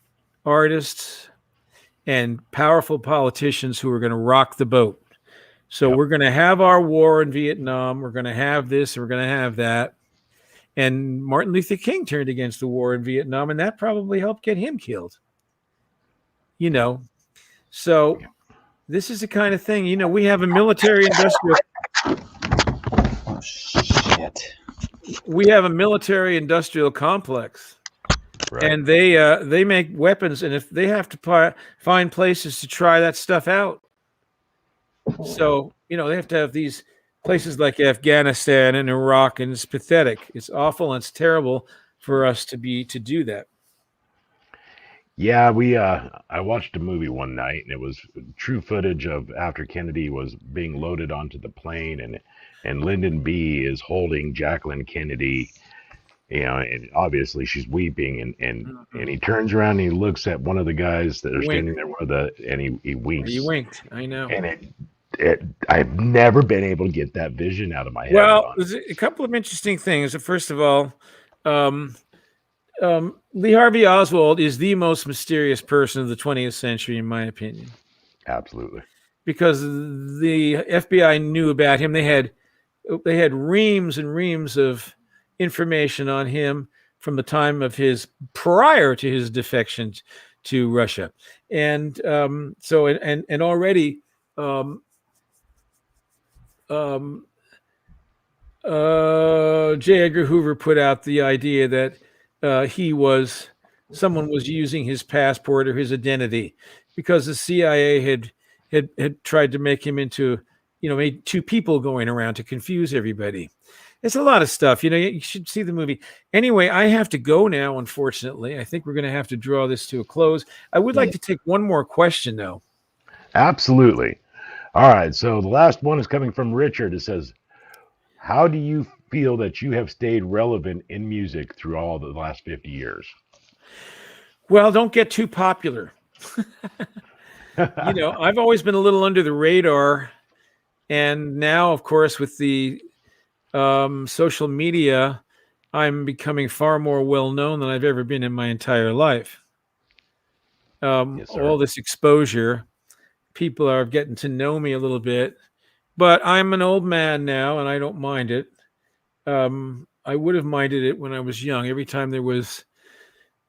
artists and powerful politicians who are going to rock the boat. So we're going to have our war in Vietnam. We're going to have this. We're going to have that. And Martin Luther King turned against the war in Vietnam, and that probably helped get him killed. So this is the kind of thing, we have a military industrial. Oh, shit. We have a military industrial complex. Right. And they make weapons, and if they have to find places to try that stuff out, so they have to have these places like Afghanistan and Iraq, and it's pathetic. It's awful, and it's terrible for us to do that. Yeah, I watched a movie one night, and it was true footage of after Kennedy was being loaded onto the plane, and Lyndon B is holding Jacqueline Kennedy. And obviously she's weeping, and he turns around and he looks at one of the guys that are standing there and he winks. He winked. I know. And I've never been able to get that vision out of my head. Well, there's a couple of interesting things. First of all, Lee Harvey Oswald is the most mysterious person of the 20th century, in my opinion. Absolutely. Because the FBI knew about him. They had reams and reams of information on him from the time of prior to his defection to Russia. And so already J. Edgar Hoover put out the idea that someone was using his passport or his identity, because the CIA had tried to make him into, made two people going around to confuse everybody. It's a lot of stuff. You should see the movie. Anyway, I have to go now, unfortunately. I think we're going to have to draw this to a close. I would like to take one more question, though. Absolutely. All right. So the last one is coming from Richard. It says, how do you feel that you have stayed relevant in music through all the last 50 years? Well, don't get too popular. I've always been a little under the radar. And now, of course, with the social media, I'm becoming far more well-known than I've ever been in my entire life. Yes, sir. All this exposure people are getting to know me a little bit. But I'm an old man now, and I don't mind it. I would have minded it when I was young. Every time there was,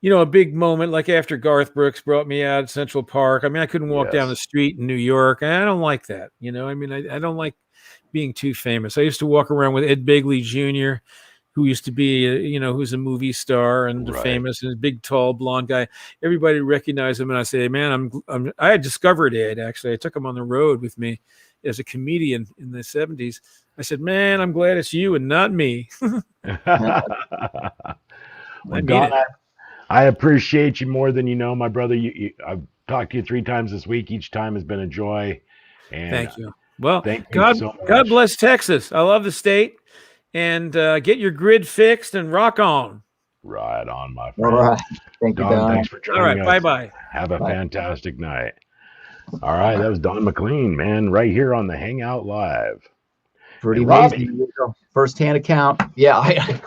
a big moment, like after Garth Brooks brought me out at Central Park. I mean, I couldn't walk down the Yes. street in New York, and I don't like that. I mean, I don't like being too famous. I used to walk around with Ed Begley Jr., who used to be, who's a movie star and Right. famous, and a big, tall, blonde guy. Everybody recognized him, and I say, man, I had discovered Ed, actually. I took him on the road with me as a comedian in the 70s. I said, man, I'm glad it's you and not me. Well, Don, I appreciate you more than you know, my brother. I've talked to you 3 times this week. Each time has been a joy. And thank you. Well, thank you God, so much. God bless Texas. I love the state. And get your grid fixed and rock on. Right on, my friend. All right. Thank you, Don. Thanks for joining All right. us. Bye-bye. Have a fantastic night. All right. That was Don McLean, man, right here on the Hangout Live. Pretty amazing. First-hand account. Yeah, I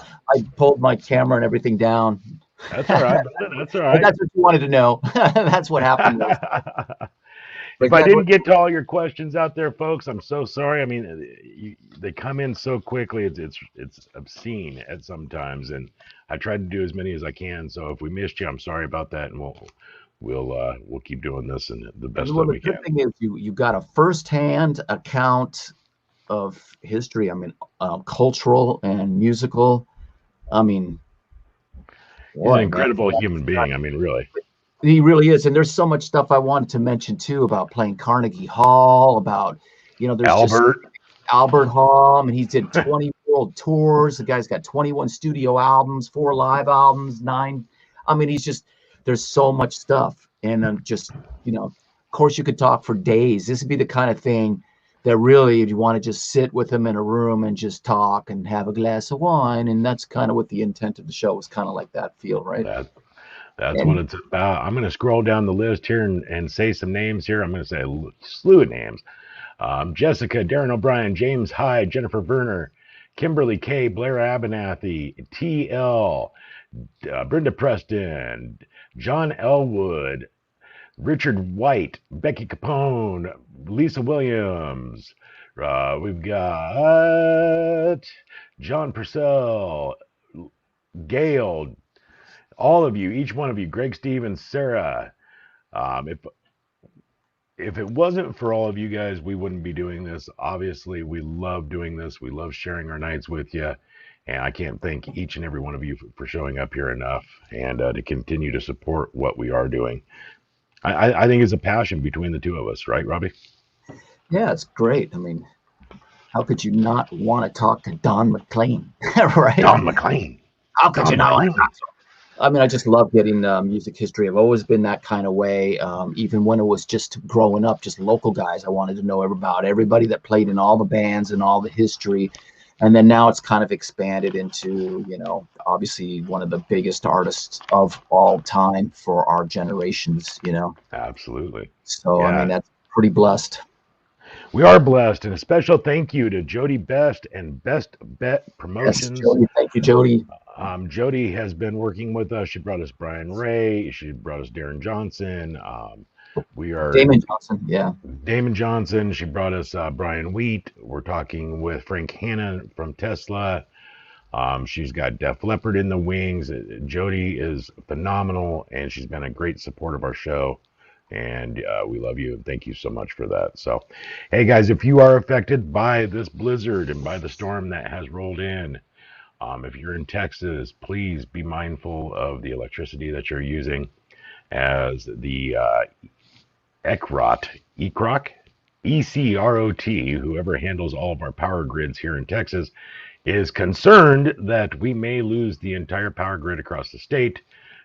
pulled my camera and everything down. That's all right. That's all right. That's what you wanted to know. That's what happened. If I didn't get to all your questions out there, folks, I'm so sorry. I mean, they come in so quickly; it's obscene at sometimes, and I tried to do as many as I can. So if we missed you, I'm sorry about that, and we'll keep doing this and the best that we can. The good thing is you got a first-hand account of history. I mean, cultural and musical. I mean, he's an incredible human being. I mean, really. He really is. And there's so much stuff I wanted to mention too about playing Carnegie Hall, about, there's Albert Hall. I mean, he did 20 world tours. The guy's got 21 studio albums, 4 live albums, 9. I mean, there's so much stuff. And of course you could talk for days. This would be the kind of thing that really, if you want to just sit with him in a room and just talk and have a glass of wine. And that's kind of what the intent of the show was, kind of like that feel, right? That's what it's about. I'm going to scroll down the list here and say some names here. I'm going to say a slew of names. Jessica, Darren O'Brien, James Hyde, Jennifer Verner, Kimberly K, Blair Abernathy, T.L., Brenda Preston, John Elwood, Richard White, Becky Capone, Lisa Williams. We've got John Purcell, Gail, all of you, each one of you, Greg Stevens, Sarah. If it wasn't for all of you guys, we wouldn't be doing this. Obviously, we love doing this. We love sharing our nights with you. And I can't thank each and every one of you for showing up here enough and to continue to support what we are doing. I think it's a passion between the two of us, right, Robbie? Yeah, it's great. I mean, how could you not want to talk to Don McLean, right? Don McLean. How could you not want to talk to him? I mean, I just love getting music history. I've always been that kind of way. Even when it was just growing up, just local guys, I wanted to know about everybody that played in all the bands and all the history. And then now it's kind of expanded into, obviously one of the biggest artists of all time for our generations, Absolutely. So, yeah. I mean, that's pretty blessed. We are blessed, and a special thank you to Jody Best and Best Bet Promotions. Yes, Jody. Thank you, Jody. Jody has been working with us. She brought us Brian Ray. She brought us Darren Johnson. We are Damon Johnson. Yeah. Damon Johnson. She brought us Brian Wheat. We're talking with Frank Hanna from Tesla. She's got Def Leppard in the wings. Jody is phenomenal, and she's been a great support of our show. And we love you, and thank you so much for that. So, hey, guys, if you are affected by this blizzard and by the storm that has rolled in, if you're in Texas, please be mindful of the electricity that you're using, as the ECROT, whoever handles all of our power grids here in Texas, is concerned that we may lose the entire power grid across the state,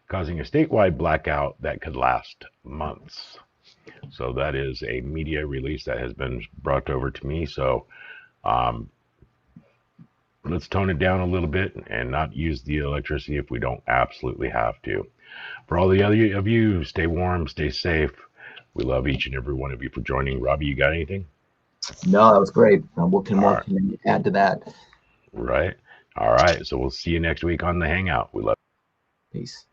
causing a statewide blackout that could last months. So that is a media release that has been brought over to me. So let's tone it down a little bit and not use the electricity if we don't absolutely have to. For all the other of you, stay warm, stay safe. We love each and every one of you for joining. Robbie, you got anything? No, that was great. What can we add to that? Right. All right. So we'll see you next week on the Hangout. We love you. Peace.